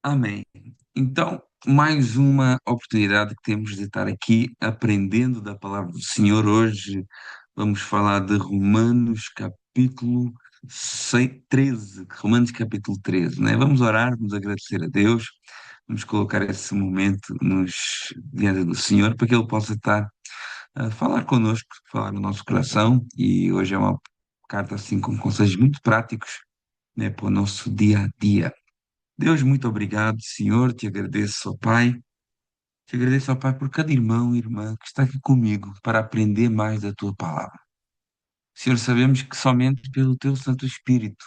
Amém. Então, mais uma oportunidade que temos de estar aqui aprendendo da palavra do Senhor. Hoje vamos falar de Romanos capítulo 13. Romanos capítulo 13, né? Vamos orar, vamos agradecer a Deus, vamos colocar esse momento diante do Senhor para que Ele possa estar a falar connosco, falar no nosso coração. E hoje é uma carta assim com conselhos muito práticos, né, para o nosso dia a dia. Deus, muito obrigado, Senhor, te agradeço, ó Pai. Te agradeço, ó Pai, por cada irmão e irmã que está aqui comigo para aprender mais da tua palavra. Senhor, sabemos que somente pelo teu Santo Espírito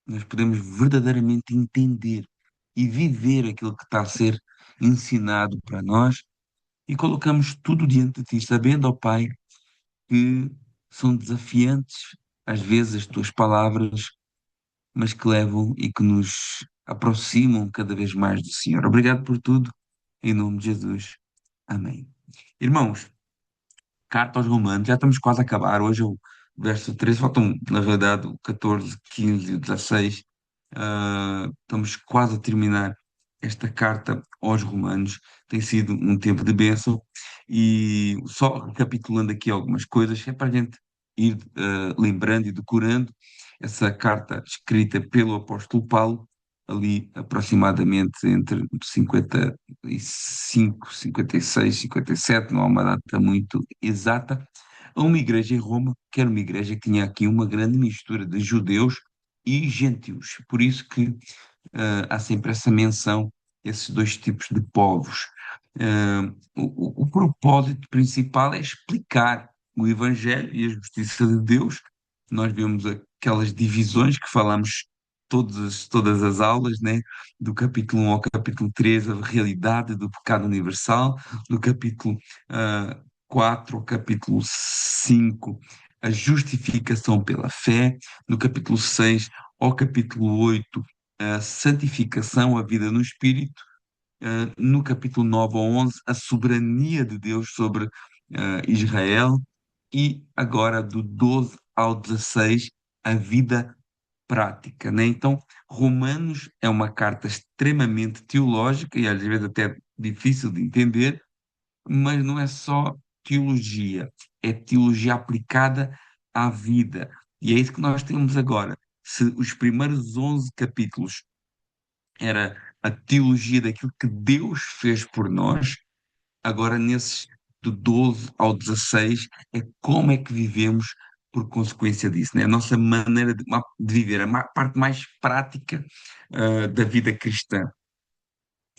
nós podemos verdadeiramente entender e viver aquilo que está a ser ensinado para nós e colocamos tudo diante de ti, sabendo, ó Pai, que são desafiantes às vezes as tuas palavras, mas que levam e que nos aproximam cada vez mais do Senhor. Obrigado por tudo, em nome de Jesus. Amém. Irmãos, carta aos Romanos, já estamos quase a acabar. Hoje é o verso 13, faltam, na verdade, o 14, 15 e o 16. Estamos quase a terminar esta carta aos Romanos. Tem sido um tempo de bênção. E só recapitulando aqui algumas coisas, é para a gente ir lembrando e decorando essa carta escrita pelo apóstolo Paulo, ali aproximadamente entre 55, 56, 57, não há uma data muito exata, a uma igreja em Roma, que era uma igreja que tinha aqui uma grande mistura de judeus e gentios. Por isso que há sempre essa menção, esses dois tipos de povos. O propósito principal é explicar o Evangelho e a justiça de Deus. Nós vemos aquelas divisões que falamos todas as aulas, né? Do capítulo 1 ao capítulo 3, a realidade do pecado universal, do capítulo 4 ao capítulo 5, a justificação pela fé, no capítulo 6 ao capítulo 8, a santificação, a vida no Espírito, no capítulo 9 ao 11, a soberania de Deus sobre Israel, e agora do 12 ao 16, a vida prática, né? Então, Romanos é uma carta extremamente teológica e às vezes até difícil de entender, mas não é só teologia, é teologia aplicada à vida. E é isso que nós temos agora. Se os primeiros 11 capítulos era a teologia daquilo que Deus fez por nós, agora nesses do 12 ao 16 é como é que vivemos por consequência disso, né? A nossa maneira de viver, a parte mais prática da vida cristã.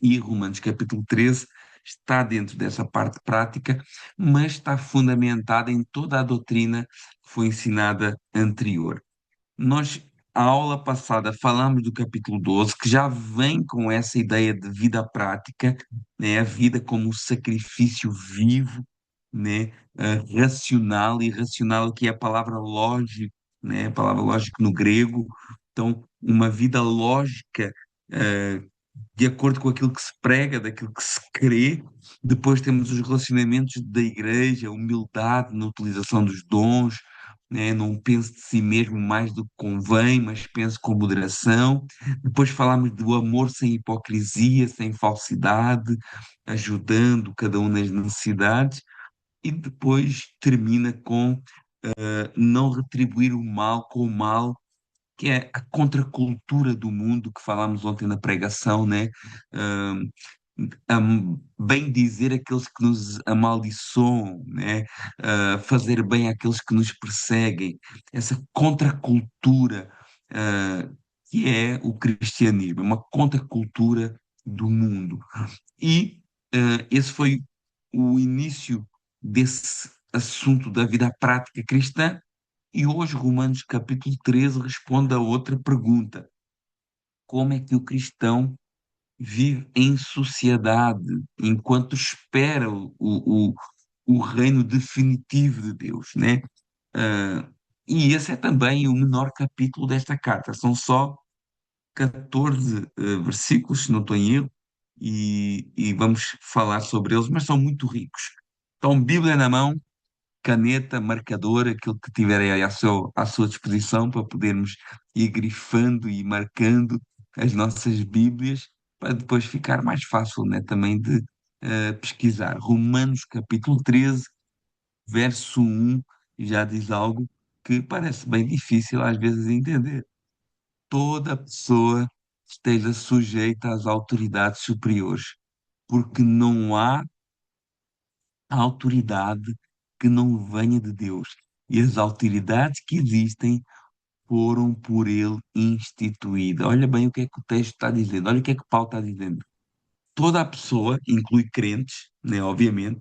E Romanos capítulo 13 está dentro dessa parte prática, mas está fundamentada em toda a doutrina que foi ensinada anterior. Nós, a aula passada, falamos do capítulo 12, que já vem com essa ideia de vida prática, né? A vida como um sacrifício vivo, né? Racional, e racional aqui é a palavra lógico, né? A palavra lógico no grego. Então, uma vida lógica, eh, de acordo com aquilo que se prega, daquilo que se crê. Depois temos os relacionamentos da igreja, a humildade na utilização dos dons, né? Não pense de si mesmo mais do que convém, mas pense com moderação. Depois falamos do amor sem hipocrisia, sem falsidade, ajudando cada um nas necessidades. E depois termina com não retribuir o mal com o mal, que é a contracultura do mundo que falámos ontem na pregação, né? Hum, bem dizer aqueles que nos amaldiçoam, né? Fazer bem àqueles que nos perseguem, essa contracultura, ah, que é o cristianismo, uma contracultura do mundo. E esse foi o início desse assunto da vida prática cristã, e hoje, Romanos capítulo 13 responde a outra pergunta: como é que o cristão vive em sociedade enquanto espera o reino definitivo de Deus, né? Ah, e esse é também o menor capítulo desta carta. São só 14 versículos, se não estou em erro, e vamos falar sobre eles, mas são muito ricos. Então, Bíblia na mão, caneta, marcador, aquilo que tiverem aí à sua disposição para podermos ir grifando e marcando as nossas Bíblias. para depois ficar mais fácil, né, também de pesquisar. Romanos capítulo 13, verso 1, já diz algo que parece bem difícil às vezes de entender. Toda pessoa esteja sujeita às autoridades superiores, porque não há autoridade que não venha de Deus. E as autoridades que existem foram por ele instituídas. Olha bem o que é que o texto está dizendo, olha o que é que Paulo está dizendo. Toda a pessoa, inclui crentes, né, obviamente,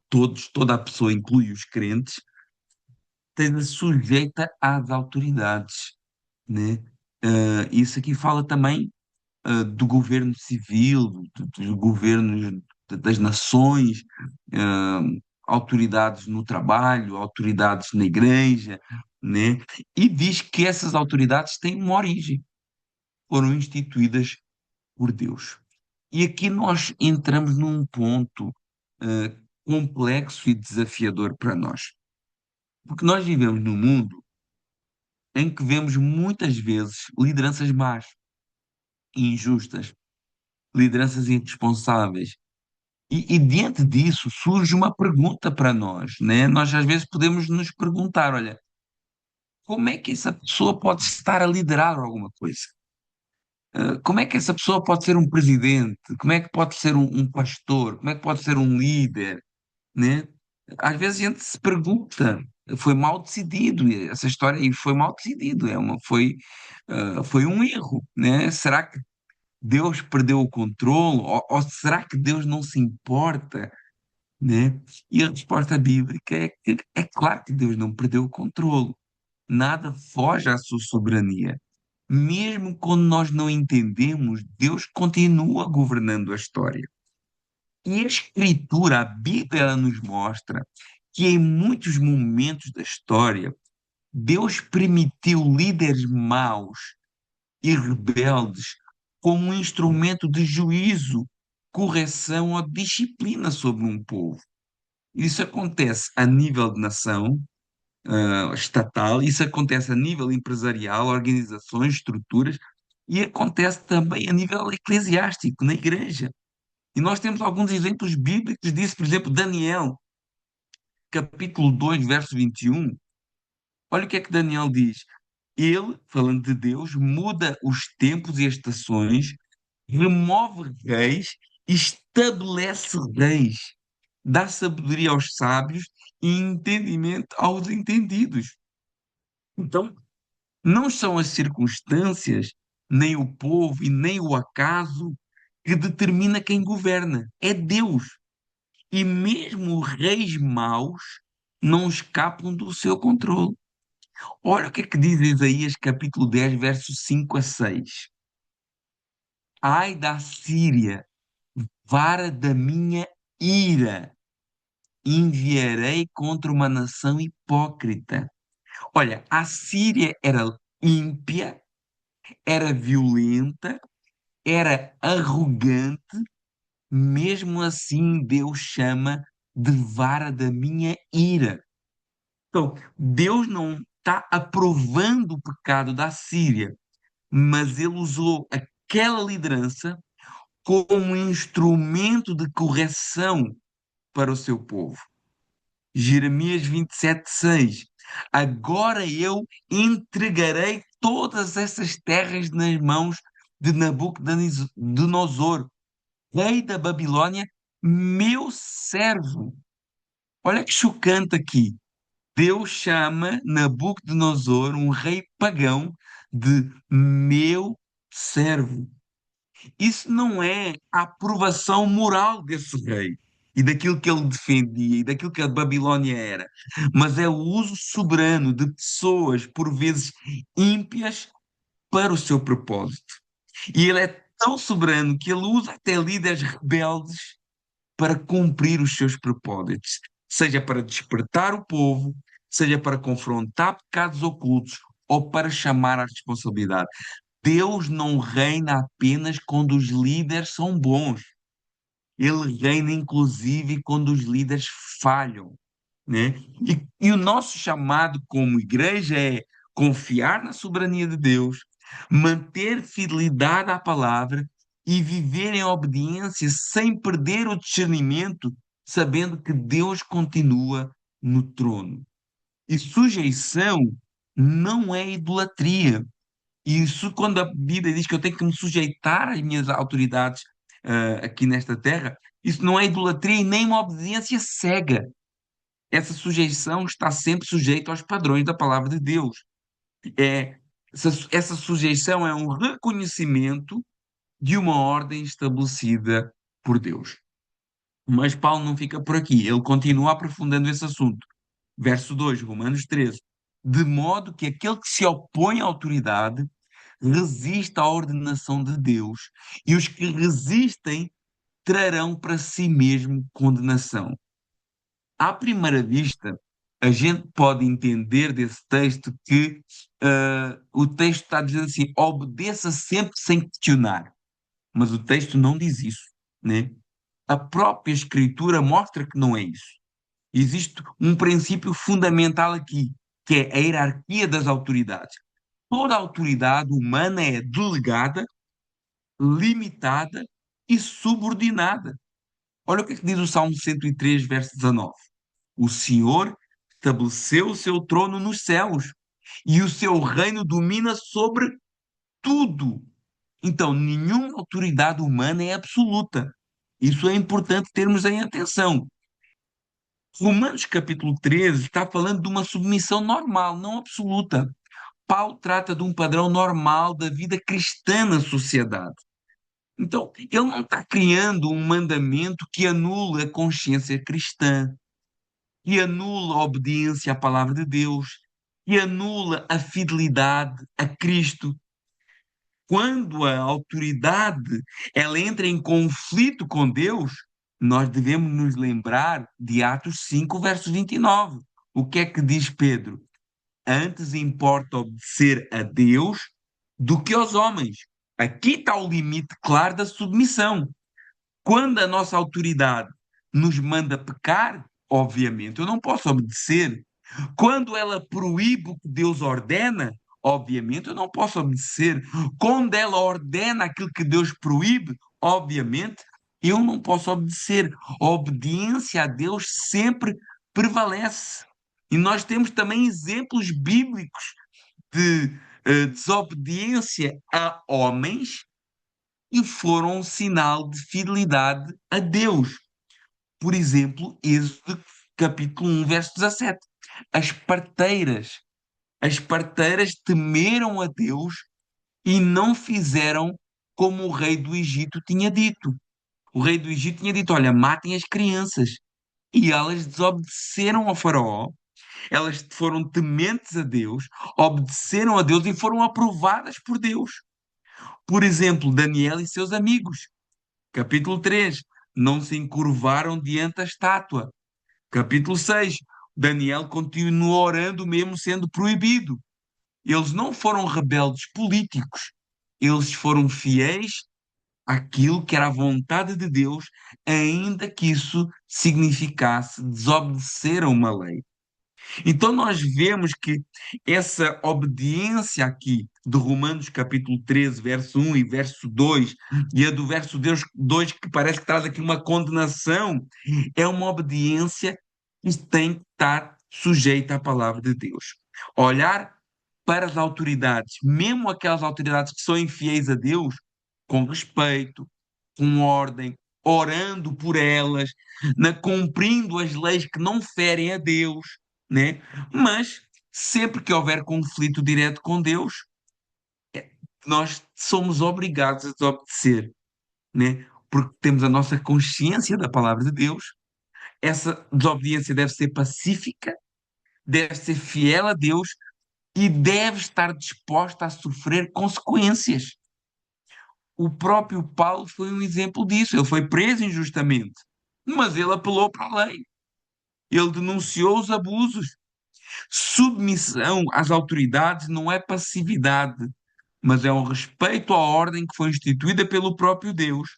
toda a pessoa, inclui os crentes, esteja sujeita às autoridades, né? Isso aqui fala também do governo civil, dos governos das nações, ah, autoridades no trabalho, autoridades na igreja, né? E diz que essas autoridades têm uma origem, foram instituídas por Deus. E aqui nós entramos num ponto ah, complexo e desafiador para nós, porque nós vivemos num mundo em que vemos muitas vezes lideranças más, injustas, lideranças irresponsáveis. E diante disso surge uma pergunta para nós, né? Nós às vezes podemos nos perguntar, olha, como é que essa pessoa pode estar a liderar alguma coisa? Como é que essa pessoa pode ser um presidente? Como é que pode ser um pastor? Como é que pode ser um líder, né? Às vezes a gente se pergunta, foi mal decidido, essa história aí foi mal decidido, foi um erro, né? Será que Deus perdeu o controle? Ou será que Deus não se importa, né? E a resposta bíblica é que é claro que Deus não perdeu o controle. Nada foge à sua soberania. Mesmo quando nós não entendemos, Deus continua governando a história. E a Escritura, a Bíblia, ela nos mostra que em muitos momentos da história, Deus permitiu líderes maus e rebeldes como um instrumento de juízo, correção ou disciplina sobre um povo. Isso acontece a nível de nação, estatal, isso acontece a nível empresarial, organizações, estruturas, e acontece também a nível eclesiástico, na igreja. E nós temos alguns exemplos bíblicos disso, por exemplo, Daniel, capítulo 2, verso 21. Olha o que é que Daniel diz. Ele, falando de Deus, muda os tempos e as estações, remove reis, estabelece reis, dá sabedoria aos sábios e entendimento aos entendidos. Então, não são as circunstâncias, nem o povo e nem o acaso que determina quem governa. É Deus. E mesmo os reis maus não escapam do seu controle. Olha o que é que diz Isaías capítulo 10, versos 5 a 6. Ai da Síria, vara da minha ira, enviarei contra uma nação hipócrita. Olha, a Síria era ímpia, era violenta, era arrogante, mesmo assim Deus chama de vara da minha ira. Então, Deus não está aprovando o pecado da Síria, mas ele usou aquela liderança como um instrumento de correção para o seu povo. Jeremias 27:6. Agora eu entregarei todas essas terras nas mãos de Nabucodonosor, rei da Babilônia, meu servo. Olha que chocante aqui. Deus chama Nabucodonosor, um rei pagão, de meu servo. Isso não é a aprovação moral desse rei e daquilo que ele defendia e daquilo que a Babilônia era, mas é o uso soberano de pessoas, por vezes ímpias, para o seu propósito. E ele é tão soberano que ele usa até líderes rebeldes para cumprir os seus propósitos, seja para despertar o povo, seja para confrontar pecados ocultos ou para chamar à responsabilidade. Deus não reina apenas quando os líderes são bons. Ele reina inclusive quando os líderes falham, né? E o nosso chamado como igreja é confiar na soberania de Deus, manter fidelidade à palavra e viver em obediência sem perder o discernimento, sabendo que Deus continua no trono. E sujeição não é idolatria. E isso, quando a Bíblia diz que eu tenho que me sujeitar às minhas autoridades, aqui nesta terra, isso não é idolatria e nem uma obediência cega. Essa sujeição está sempre sujeita aos padrões da palavra de Deus. É, essa sujeição é um reconhecimento de uma ordem estabelecida por Deus. Mas Paulo não fica por aqui, ele continua aprofundando esse assunto. Verso 2, Romanos 13. De modo que aquele que se opõe à autoridade resiste à ordenação de Deus, e os que resistem trarão para si mesmo condenação. À primeira vista, a gente pode entender desse texto que o texto está dizendo assim: obedeça sempre sem questionar. Mas o texto não diz isso, né? A própria Escritura mostra que não é isso. Existe um princípio fundamental aqui, que é a hierarquia das autoridades. Toda autoridade humana é delegada, limitada e subordinada. Olha o que é que diz o Salmo 103, verso 19. O Senhor estabeleceu o seu trono nos céus e o seu reino domina sobre tudo. Então, nenhuma autoridade humana é absoluta. Isso é importante termos em atenção. Romanos capítulo 13 está falando de uma submissão normal, não absoluta. Paulo trata de um padrão normal da vida cristã na sociedade. Então, ele não está criando um mandamento que anule a consciência cristã, que anula a obediência à palavra de Deus, que anula a fidelidade a Cristo. Quando a autoridade ela entra em conflito com Deus, nós devemos nos lembrar de Atos 5, verso 29. O que é que diz Pedro? Antes importa obedecer a Deus do que aos homens. Aqui está o limite claro da submissão. Quando a nossa autoridade nos manda pecar, obviamente eu não posso obedecer. Quando ela proíbe o que Deus ordena, obviamente eu não posso obedecer. Quando ela ordena aquilo que Deus proíbe, obviamente eu não posso obedecer. A obediência a Deus sempre prevalece. E nós temos também exemplos bíblicos de desobediência a homens e foram um sinal de fidelidade a Deus. Por exemplo, Êxodo capítulo 1, verso 17. As parteiras, as parteiras temeram a Deus e não fizeram como o rei do Egito tinha dito. O rei do Egito tinha dito: olha, matem as crianças. E elas desobedeceram ao faraó, elas foram tementes a Deus, obedeceram a Deus e foram aprovadas por Deus. Por exemplo, Daniel e seus amigos. Capítulo 3, não se encurvaram diante da estátua. Capítulo 6, Daniel continuou orando mesmo sendo proibido. Eles não foram rebeldes políticos, eles foram fiéis àquilo que era a vontade de Deus, ainda que isso significasse desobedecer a uma lei. Então nós vemos que essa obediência aqui de Romanos capítulo 13, verso 1 e verso 2, e a do verso 2 que parece que traz aqui uma condenação, é uma obediência que tem que estar sujeita à palavra de Deus. Olhar para as autoridades, mesmo aquelas autoridades que são infiéis a Deus, com respeito, com ordem, orando por elas, cumprindo as leis que não ferem a Deus, né? Mas sempre que houver conflito direto com Deus, nós somos obrigados a desobedecer, né? Porque temos a nossa consciência da palavra de Deus. Essa desobediência deve ser pacífica, deve ser fiel a Deus e deve estar disposta a sofrer consequências. O próprio Paulo foi um exemplo disso. Ele foi preso injustamente, mas ele apelou para a lei. Ele denunciou os abusos. Submissão às autoridades não é passividade, mas é um respeito à ordem que foi instituída pelo próprio Deus,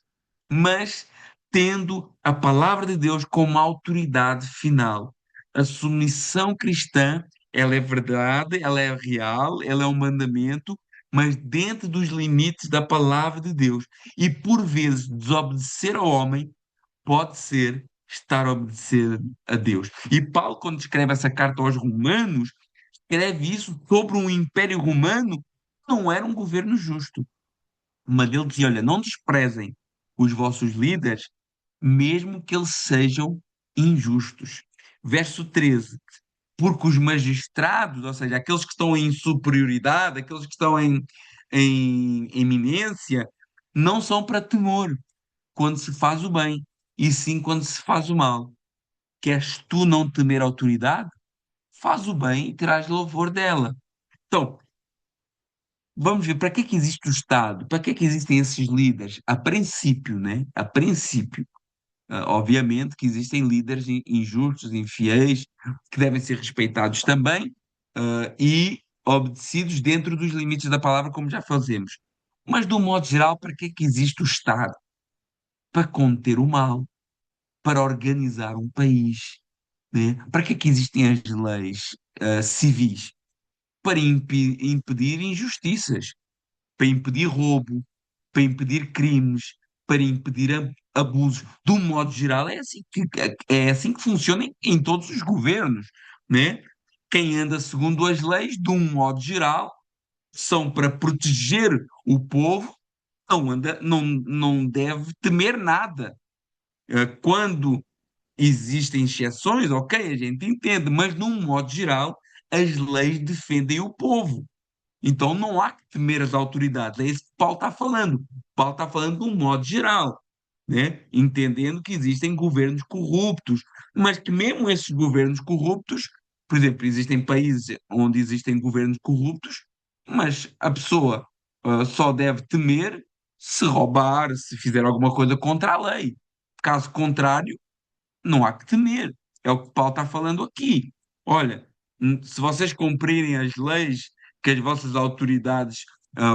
mas tendo a palavra de Deus como autoridade final. A submissão cristã, ela é verdade, ela é real, ela é um mandamento, mas dentro dos limites da palavra de Deus. E por vezes desobedecer ao homem pode ser estar a obedecer a Deus. E Paulo, quando escreve essa carta aos Romanos, escreve isso sobre um império romano que não era um governo justo. Mas ele dizia: olha, não desprezem os vossos líderes, mesmo que eles sejam injustos. Verso 13. Porque os magistrados, ou seja, aqueles que estão em superioridade, aqueles que estão em eminência, não são para temor quando se faz o bem, e sim quando se faz o mal. Queres tu não temer a autoridade? Faz o bem e terás louvor dela. Então, vamos ver para que é que existe o Estado, para que é que existem esses líderes? A princípio, né? A princípio. Obviamente que existem líderes injustos, infiéis, que devem ser respeitados também, e obedecidos dentro dos limites da palavra, como já fazemos. Mas, de um modo geral, para que é que existe o Estado? Para conter o mal, para organizar um país, né? Para que é que existem as leis, civis? Para impedir injustiças, para impedir roubo, para impedir crimes, para impedir abusos. De um modo geral, é assim que funciona em todos os governos, né? Quem anda segundo as leis, de um modo geral, são para proteger o povo, não deve temer nada. Quando existem exceções, ok, a gente entende, mas de um modo geral, as leis defendem o povo. Então não há que temer as autoridades. É isso que Paulo está falando. Paulo está falando de um modo geral, né? Entendendo que existem governos corruptos, mas que mesmo esses governos corruptos, por exemplo, existem países onde existem governos corruptos, mas a pessoa só deve temer se roubar, se fizer alguma coisa contra a lei. Caso contrário, não há que temer. É o que Paulo está falando aqui. Olha, se vocês cumprirem as leis que as vossas autoridades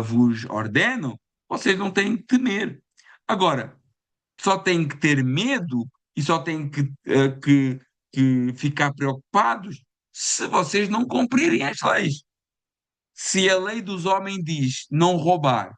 vos ordenam, vocês não têm que temer. Agora, só têm que ter medo e só têm que ficar preocupados se vocês não cumprirem as leis. Se a lei dos homens diz não roubar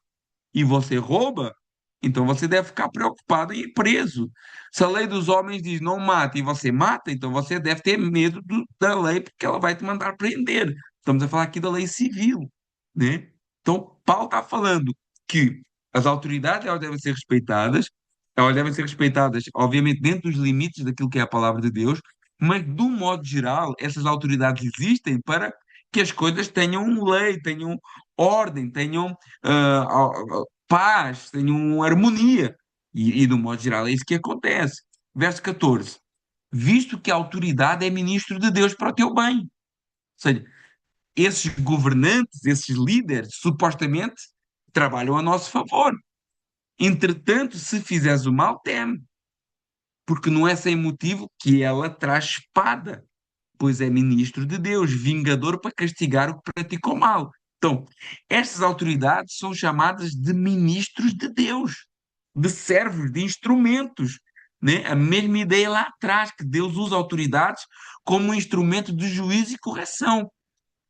e você rouba, então você deve ficar preocupado e ir preso. Se a lei dos homens diz não mata e você mata, então você deve ter medo da lei porque ela vai te mandar prender. Estamos a falar aqui da lei civil, né? Então, Paulo está falando que as autoridades elas devem ser respeitadas, elas devem ser respeitadas, obviamente, dentro dos limites daquilo que é a palavra de Deus, mas, de um modo geral, essas autoridades existem para que as coisas tenham lei, tenham ordem, tenham paz, tenham harmonia. E, no modo geral, é isso que acontece. Verso 14. Visto que a autoridade é ministro de Deus para o teu bem. Ou seja, esses governantes, esses líderes, supostamente trabalham a nosso favor. Entretanto, se fizeres o mal, teme, porque não é sem motivo que ela traz espada, pois é ministro de Deus, vingador para castigar o que praticou mal. Então, estas autoridades são chamadas de ministros de Deus, de servos, de instrumentos, né? A mesma ideia lá atrás, que Deus usa autoridades como um instrumento de juízo e correção.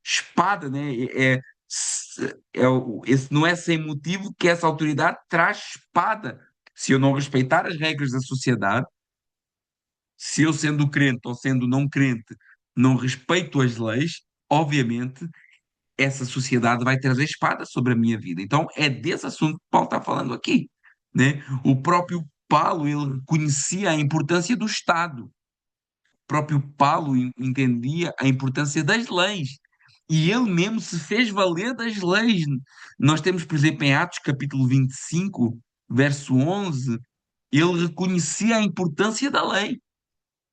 Espada, né? Esse não é sem motivo que essa autoridade traz espada. Se eu não respeitar as regras da sociedade, se eu, sendo crente ou sendo não crente, não respeito as leis, obviamente essa sociedade vai trazer espada sobre a minha vida. Então é desse assunto que Paulo está falando aqui, né? O próprio Paulo, ele reconhecia a importância do Estado. O próprio Paulo entendia a importância das leis. E ele mesmo se fez valer das leis. Nós temos, por exemplo, em Atos capítulo 25, verso 11, ele reconhecia a importância da lei.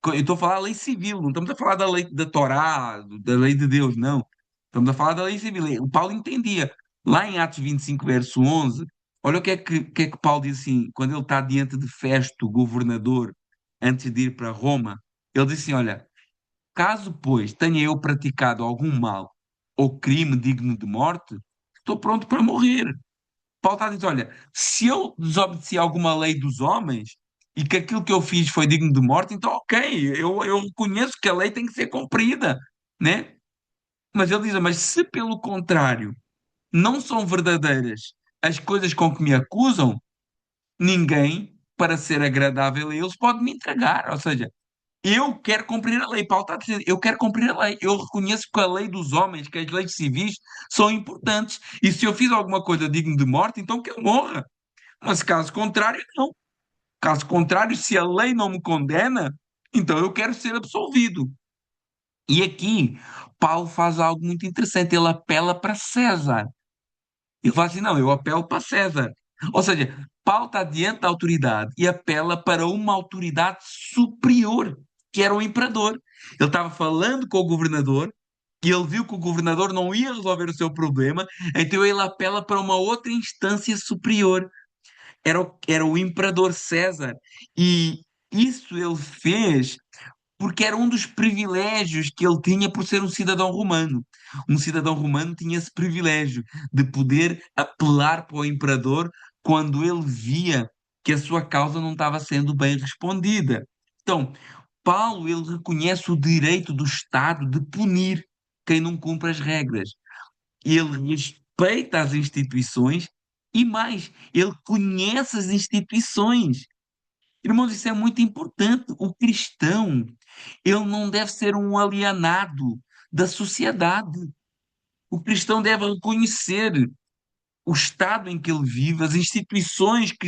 Eu estou a falar da lei civil, não estamos a falar da lei da Torá, da lei de Deus, não. Estamos a falar da lei civil. O Paulo entendia. Lá em Atos 25, verso 11, olha o que é que Paulo diz assim, quando ele está diante de Festo, governador, antes de ir para Roma, ele diz assim: olha, caso, pois, tenha eu praticado algum mal ou crime digno de morte, estou pronto para morrer. Paulo está a dizer: olha, se eu desobedeci alguma lei dos homens e que aquilo que eu fiz foi digno de morte, então ok, eu reconheço que a lei tem que ser cumprida, né? Mas ele diz: mas se pelo contrário não são verdadeiras as coisas com que me acusam, ninguém, para ser agradável a eles, pode me entregar. Ou seja, eu quero cumprir a lei. Paulo está dizendo, eu quero cumprir a lei. Eu reconheço que a lei dos homens, que as leis civis são importantes. E se eu fiz alguma coisa digna de morte, então que eu morra. Mas caso contrário, não. Caso contrário, se a lei não me condena, então eu quero ser absolvido. E aqui, Paulo faz algo muito interessante. Ele apela para César. Ele fala assim: não, eu apelo para César. Ou seja, Paulo está diante da autoridade e apela para uma autoridade superior, que era o imperador. Ele estava falando com o governador e ele viu que o governador não ia resolver o seu problema, então ele apela para uma outra instância superior. Era o imperador César. E isso ele fez porque era um dos privilégios que ele tinha por ser um cidadão romano. Um cidadão romano tinha esse privilégio de poder apelar para o imperador quando ele via que a sua causa não estava sendo bem respondida. Então, Paulo ele reconhece o direito do Estado de punir quem não cumpre as regras. Ele respeita as instituições e mais, ele conhece as instituições. Irmãos, isso é muito importante. O cristão, ele não deve ser um alienado da sociedade. O cristão deve reconhecer o estado em que ele vive, as instituições que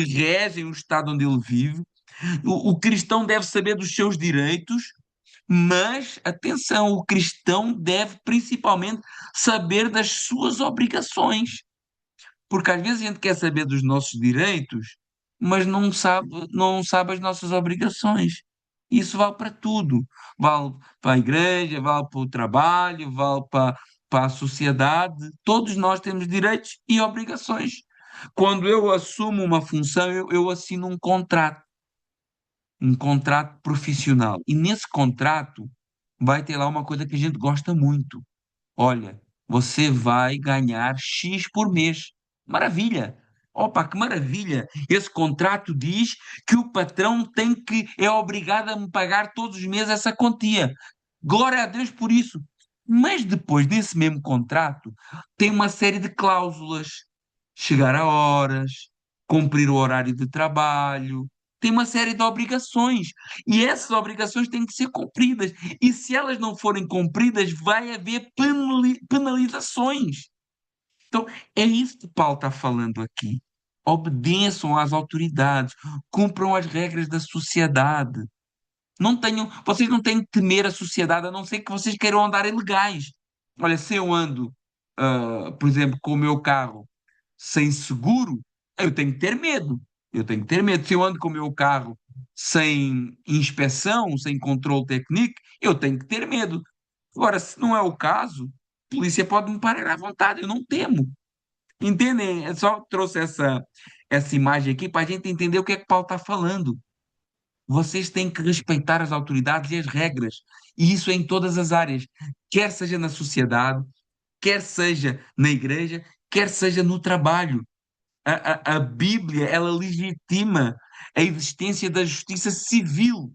regem o estado onde ele vive. O cristão deve saber dos seus direitos, mas, atenção, o cristão deve principalmente saber das suas obrigações. Porque às vezes a gente quer saber dos nossos direitos, mas não sabe as nossas obrigações. Isso vale para tudo. Vale para a igreja, vale para o trabalho, vale para a sociedade. Todos nós temos direitos e obrigações. Quando eu assumo uma função, eu assino um contrato profissional. E nesse contrato vai ter lá uma coisa que a gente gosta muito. Olha, você vai ganhar X por mês. Maravilha! Opa, que maravilha! Esse contrato diz que o patrão é obrigado a me pagar todos os meses essa quantia. Glória a Deus por isso. Mas depois desse mesmo contrato, tem uma série de cláusulas. Chegar a horas, cumprir o horário de trabalho, tem uma série de obrigações. E essas obrigações têm que ser cumpridas. E se elas não forem cumpridas, vai haver penalizações. Então, é isso que Paulo está falando aqui. Obedeçam às autoridades, cumpram as regras da sociedade. Vocês não têm que temer a sociedade, a não ser que vocês queiram andar ilegais. Olha, se eu ando, por exemplo, com o meu carro sem seguro, eu tenho que ter medo. Eu tenho que ter medo. Se eu ando com o meu carro sem inspeção, sem controle técnico, eu tenho que ter medo. Agora, se não é o caso, a polícia pode me parar à vontade, eu não temo. Entendem? Eu só trouxe essa imagem aqui para a gente entender o que é que Paulo está falando. Vocês têm que respeitar as autoridades e as regras. E isso é em todas as áreas, quer seja na sociedade, quer seja na igreja, quer seja no trabalho. A Bíblia, ela legitima a existência da justiça civil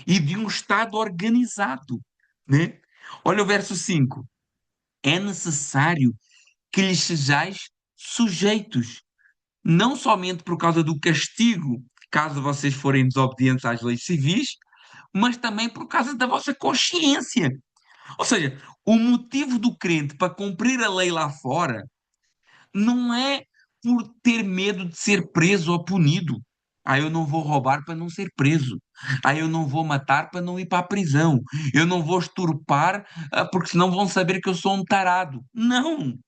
e de um Estado organizado, né? Olha o verso 5. É necessário que lhes sejais sujeitos, não somente por causa do castigo, caso vocês forem desobedientes às leis civis, mas também por causa da vossa consciência. Ou seja, o motivo do crente para cumprir a lei lá fora não é por ter medo de ser preso ou punido. Ah, eu não vou roubar para não ser preso. Ah, eu não vou matar para não ir para a prisão. Eu não vou exturpar, porque senão vão saber que eu sou um tarado. Não!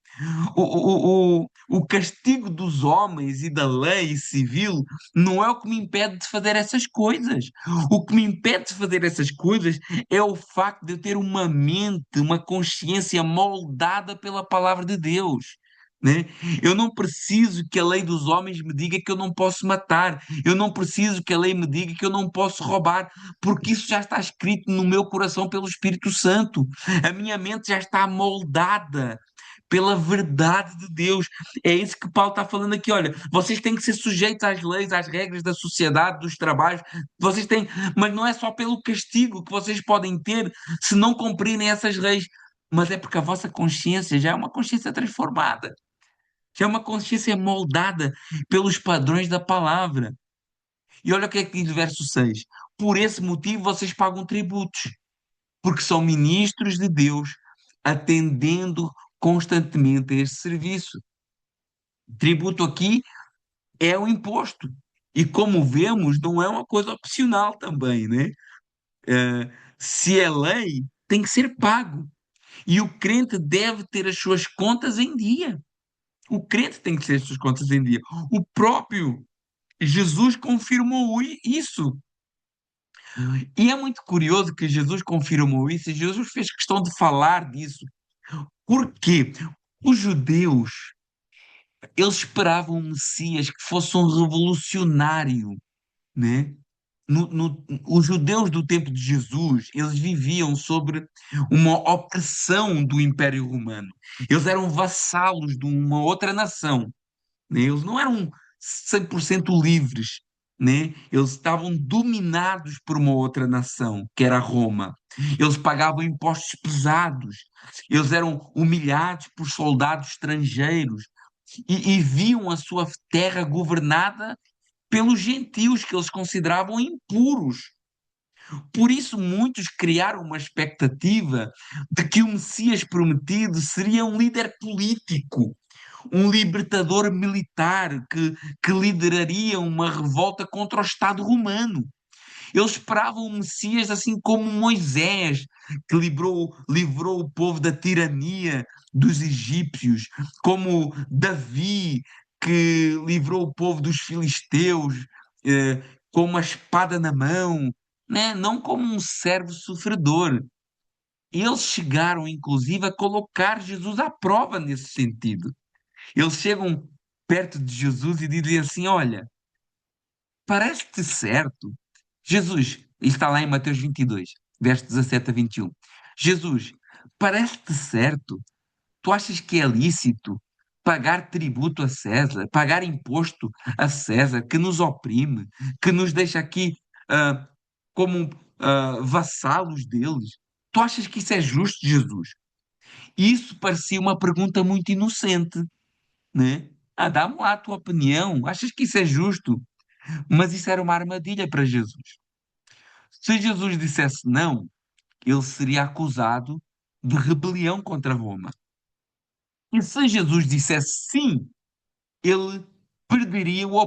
O castigo dos homens e da lei civil não é o que me impede de fazer essas coisas. O que me impede de fazer essas coisas é o facto de eu ter uma mente, uma consciência moldada pela palavra de Deus. Né? Eu não preciso que a lei dos homens me diga que eu não posso matar. Eu não preciso que a lei me diga que eu não posso roubar, porque isso já está escrito no meu coração pelo Espírito Santo. A minha mente já está moldada pela verdade de Deus. É isso que Paulo está falando aqui. Olha, vocês têm que ser sujeitos às leis, às regras da sociedade, dos trabalhos. Vocês têm, mas não é só pelo castigo que vocês podem ter se não cumprirem essas leis, mas é porque a vossa consciência já é uma consciência transformada. Já é uma consciência moldada pelos padrões da palavra. E olha o que é que diz o verso 6: por esse motivo vocês pagam tributos, porque são ministros de Deus, atendendo constantemente a este serviço. Tributo aqui é o imposto. E como vemos, não é uma coisa opcional também, né? Eh, Se é lei, tem que ser pago. E o crente deve ter as suas contas em dia. O crente tem que ter as suas contas em dia. O próprio Jesus confirmou isso. E é muito curioso que Jesus confirmou isso e Jesus fez questão de falar disso. Por quê? Os judeus, eles esperavam um Messias que fosse um revolucionário, né? Os judeus do tempo de Jesus, eles viviam sobre uma opressão do Império Romano. Eles eram vassalos de uma outra nação, né? Eles não eram 100% livres, né? Eles estavam dominados por uma outra nação, que era Roma. Eles pagavam impostos pesados, eles eram humilhados por soldados estrangeiros e viam a sua terra governada pelos gentios que eles consideravam impuros. Por isso, muitos criaram uma expectativa de que o Messias prometido seria um líder político, um libertador militar que lideraria uma revolta contra o Estado romano. Eles esperavam um Messias assim como Moisés, que livrou o povo da tirania dos egípcios, como Davi, que livrou o povo dos filisteus, eh, com uma espada na mão, né? Não como um servo sofredor. Eles chegaram, inclusive, a colocar Jesus à prova nesse sentido. Eles chegam perto de Jesus e dizem assim: olha, parece-te certo. Jesus, isto está lá em Mateus 22, versos 17 a 21. Jesus, parece-te certo? Tu achas que é lícito pagar tributo a César, pagar imposto a César, que nos oprime, que nos deixa aqui ah, como vassalos deles? Tu achas que isso é justo, Jesus? Isso parecia uma pergunta muito inocente, né? Ah, dá-me lá a tua opinião. Achas que isso é justo? Mas isso era uma armadilha para Jesus. Se Jesus dissesse não, ele seria acusado de rebelião contra Roma. E se Jesus dissesse sim, ele perderia o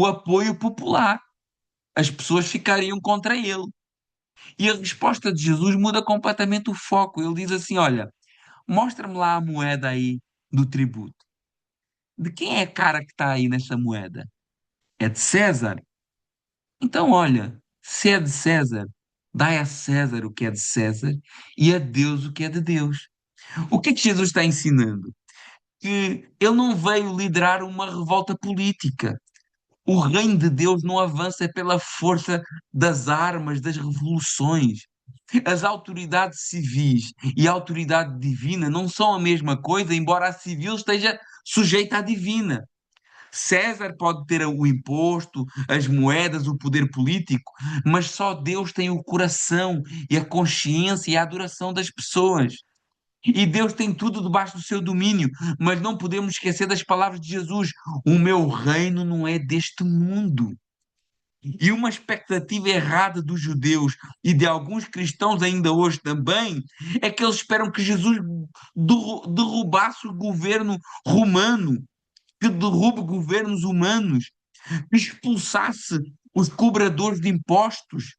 apoio popular. As pessoas ficariam contra ele. E a resposta de Jesus muda completamente o foco. Ele diz assim: olha, mostra-me lá a moeda aí do tributo. De quem é a cara que está aí nessa moeda? É de César? Então, olha, se é de César, dai a César o que é de César e a Deus o que é de Deus. O que é que Jesus está ensinando? Que ele não veio liderar uma revolta política. O reino de Deus não avança pela força das armas, das revoluções. As autoridades civis e a autoridade divina não são a mesma coisa, embora a civil esteja sujeita à divina. César pode ter o imposto, as moedas, o poder político, mas só Deus tem o coração e a consciência e a adoração das pessoas. E Deus tem tudo debaixo do seu domínio, mas não podemos esquecer das palavras de Jesus: o meu reino não é deste mundo. E uma expectativa errada dos judeus e de alguns cristãos ainda hoje também é que eles esperam que Jesus derrubasse o governo romano, que derrube governos humanos, que expulsasse os cobradores de impostos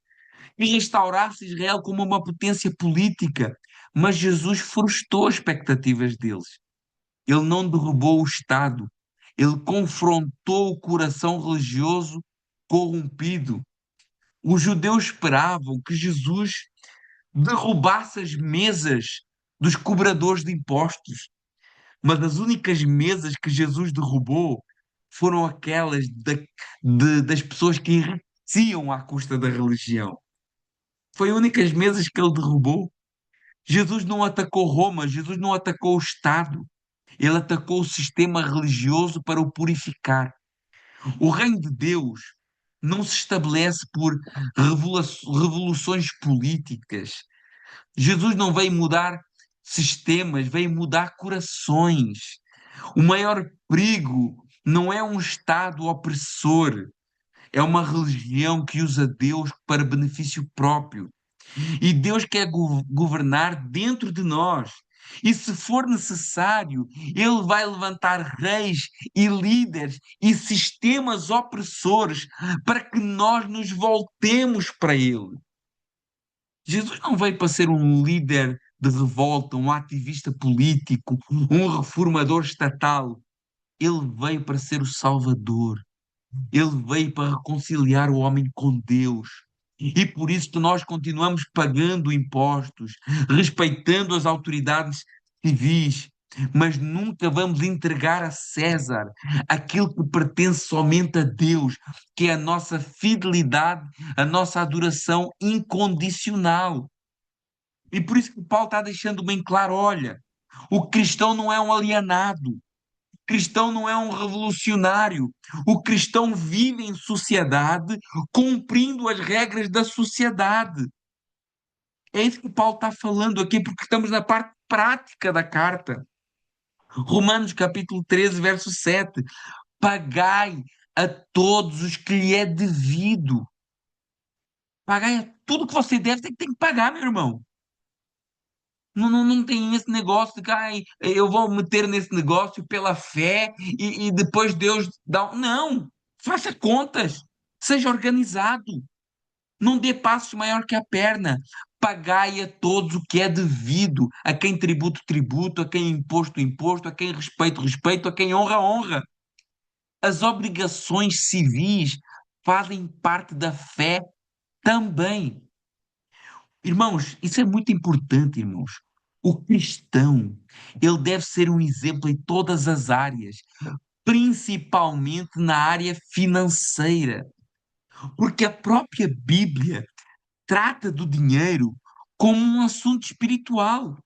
e restaurasse Israel como uma potência política. Mas Jesus frustrou as expectativas deles. Ele não derrubou o Estado, ele confrontou o coração religioso corrompido. Os judeus esperavam que Jesus derrubasse as mesas dos cobradores de impostos, mas as únicas mesas que Jesus derrubou foram aquelas das pessoas que enriqueciam à custa da religião. Foi as únicas mesas que ele derrubou. Jesus não atacou Roma, Jesus não atacou o Estado. Ele atacou o sistema religioso para o purificar. O reino de Deus não se estabelece por revoluções políticas. Jesus não veio mudar sistemas, veio mudar corações. O maior perigo não é um Estado opressor, é uma religião que usa Deus para benefício próprio. E Deus quer governar dentro de nós. E se for necessário, Ele vai levantar reis e líderes e sistemas opressores para que nós nos voltemos para Ele. Jesus não veio para ser um líder de revolta, um ativista político, um reformador estatal. Ele veio para ser o Salvador. Ele veio para reconciliar o homem com Deus. E por isso que nós continuamos pagando impostos, respeitando as autoridades civis, mas nunca vamos entregar a César aquilo que pertence somente a Deus, que é a nossa fidelidade, a nossa adoração incondicional. E por isso que Paulo está deixando bem claro: olha, o cristão não é um alienado, cristão não é um revolucionário. O cristão vive em sociedade, cumprindo as regras da sociedade. É isso que Paulo está falando aqui, porque estamos na parte prática da carta. Romanos capítulo 13, verso 7. Pagai a todos os que lhe é devido. Pagai a tudo que você deve, tem que pagar, meu irmão. Não tem esse negócio de que ai, eu vou meter nesse negócio pela fé e depois Deus dá. Não! Faça contas. Seja organizado. Não dê passos maior que a perna. Pagai a todos o que é devido. A quem tributo, tributo. A quem imposto, imposto. A quem respeito, respeito. A quem honra, honra. As obrigações civis fazem parte da fé também. Irmãos, isso é muito importante, irmãos. O cristão, ele deve ser um exemplo em todas as áreas, principalmente na área financeira, porque a própria Bíblia trata do dinheiro como um assunto espiritual.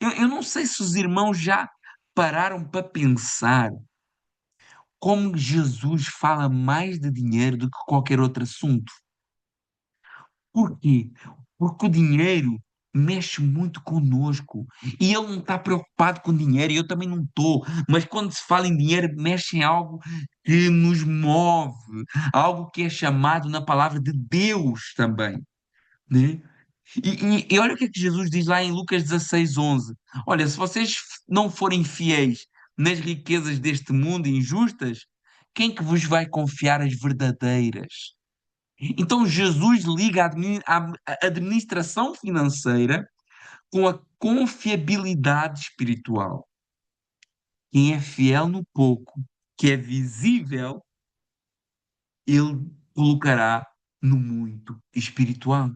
Eu não sei se os irmãos já pararam para pensar como Jesus fala mais de dinheiro do que qualquer outro assunto. Por quê? Porque o dinheiro mexe muito conosco e ele não está preocupado com dinheiro e eu também não estou. Mas quando se fala em dinheiro, mexe em algo que nos move, algo que é chamado na palavra de Deus também, né? E olha o que é que Jesus diz lá em Lucas 16:11. Olha, se vocês não forem fiéis nas riquezas deste mundo injustas, quem que vos vai confiar as verdadeiras? Então Jesus liga a administração financeira com a confiabilidade espiritual. Quem é fiel no pouco, que é visível, ele colocará no muito espiritual.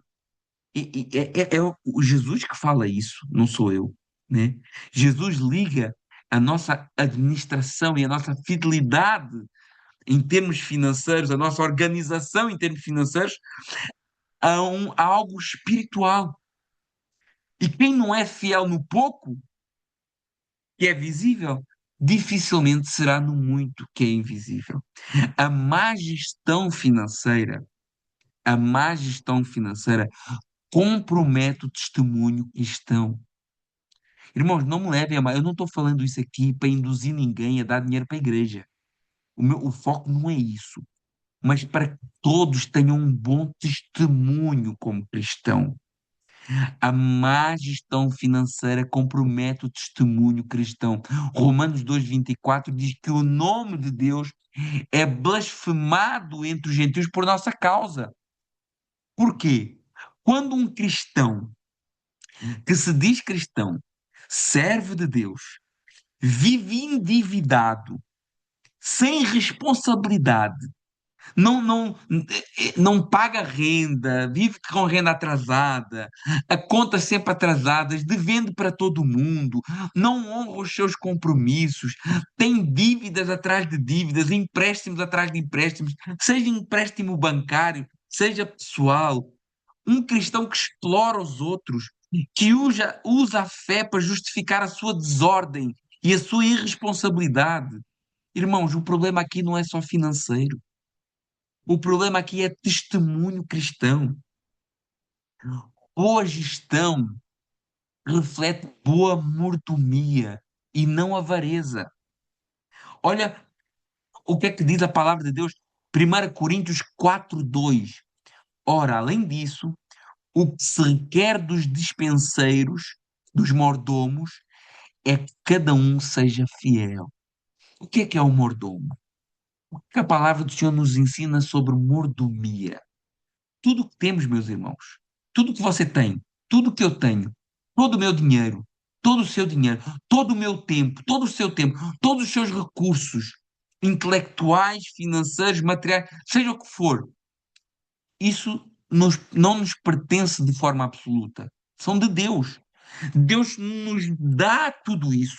É o Jesus que fala isso, não sou eu, né? Jesus liga a nossa administração e a nossa fidelidade em termos financeiros, a nossa organização em termos financeiros, a algo espiritual. E quem não é fiel no pouco, que é visível, dificilmente será no muito, que é invisível. A má gestão financeira, a má gestão financeira compromete o testemunho cristão. Irmãos, não me levem a mal, eu não estou falando isso aqui para induzir ninguém a dar dinheiro para a igreja. O foco não é isso, mas para que todos tenham um bom testemunho como cristão. A má gestão financeira compromete o testemunho cristão. Romanos 2:24 diz que o nome de Deus é blasfemado entre os gentios por nossa causa. Por quê? Quando um cristão que se diz cristão, servo de Deus, vive endividado, sem responsabilidade, não paga renda, vive com renda atrasada, a contas sempre atrasadas, devendo para todo mundo, não honra os seus compromissos, tem dívidas atrás de dívidas, empréstimos atrás de empréstimos, seja empréstimo bancário, seja pessoal. Um cristão que explora os outros, que usa a fé para justificar a sua desordem e a sua irresponsabilidade. Irmãos, o problema aqui não é só financeiro. O problema aqui é testemunho cristão. Boa gestão reflete boa mordomia. e não avareza. Olha o que é que diz a palavra de Deus, 1 Coríntios 4:2. Ora, além disso, o que se requer dos dispenseiros, dos mordomos, é que cada um seja fiel. O que é o mordomo? O que a palavra do Senhor nos ensina sobre mordomia? Tudo o que temos, meus irmãos, tudo o que você tem, tudo o que eu tenho, todo o meu dinheiro, todo o seu dinheiro, todo o meu tempo, todo o seu tempo, todos os seus recursos intelectuais, financeiros, materiais, seja o que for, isso não nos pertence de forma absoluta. São de Deus. Deus nos dá tudo isso.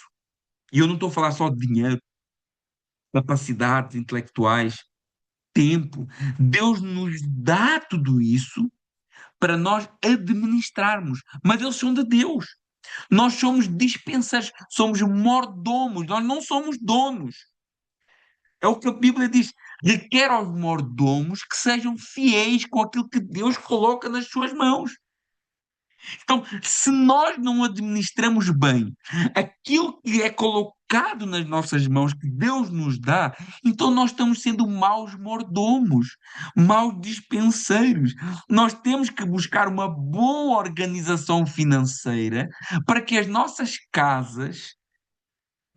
E eu não estou a falar só de dinheiro, capacidades intelectuais, tempo. Deus nos dá tudo isso para nós administrarmos, mas eles são de Deus. Nós somos dispenseiros, somos mordomos, nós não somos donos. É o que a Bíblia diz. Requer aos mordomos que sejam fiéis com aquilo que Deus coloca nas suas mãos. Então, se nós não administramos bem aquilo que é colocado nas nossas mãos, que Deus nos dá, então nós estamos sendo maus mordomos, maus dispenseiros. Nós temos que buscar uma boa organização financeira para que as nossas casas,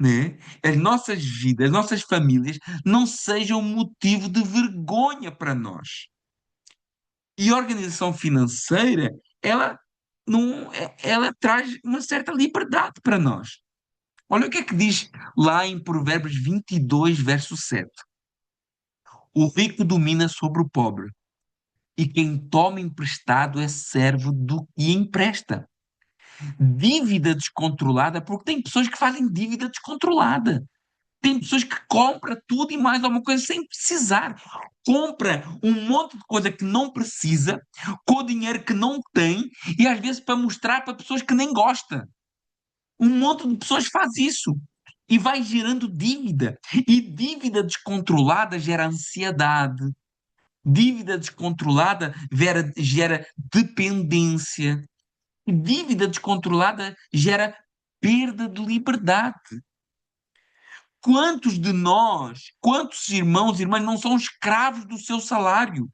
né, as nossas vidas, as nossas famílias, não sejam motivo de vergonha para nós. E a organização financeira, ela não, ela traz uma certa liberdade para nós. Olha o que é que diz lá em Provérbios 22, verso 7. O rico domina sobre o pobre, e quem toma emprestado é servo do que empresta. Dívida descontrolada, porque tem pessoas que fazem dívida descontrolada. Tem pessoas que compram tudo e mais alguma coisa sem precisar. Compra um monte de coisa que não precisa, com o dinheiro que não tem, e às vezes para mostrar para pessoas que nem gosta. Um monte de pessoas faz isso. E vai gerando dívida. E dívida descontrolada gera ansiedade. Dívida descontrolada gera dependência. Dívida descontrolada gera perda de liberdade. Quantos de nós, quantos irmãos e irmãs não são escravos do seu salário?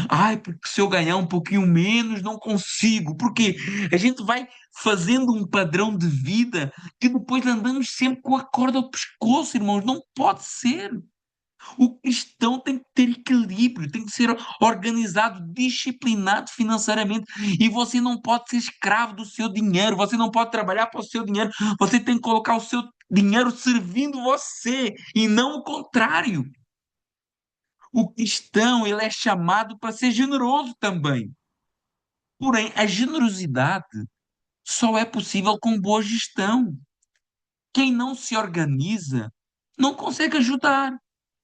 Ai, porque se eu ganhar um pouquinho menos, não consigo. Porque a gente vai fazendo um padrão de vida que depois andamos sempre com a corda ao pescoço, irmãos. Não pode ser. O cristão tem que ter equilíbrio, tem que ser organizado, disciplinado financeiramente. E você não pode ser escravo do seu dinheiro, você não pode trabalhar para o seu dinheiro, você tem que colocar o seu dinheiro servindo você e não o contrário. O cristão, ele é chamado para ser generoso também. Porém, a generosidade só é possível com boa gestão. Quem não se organiza não consegue ajudar,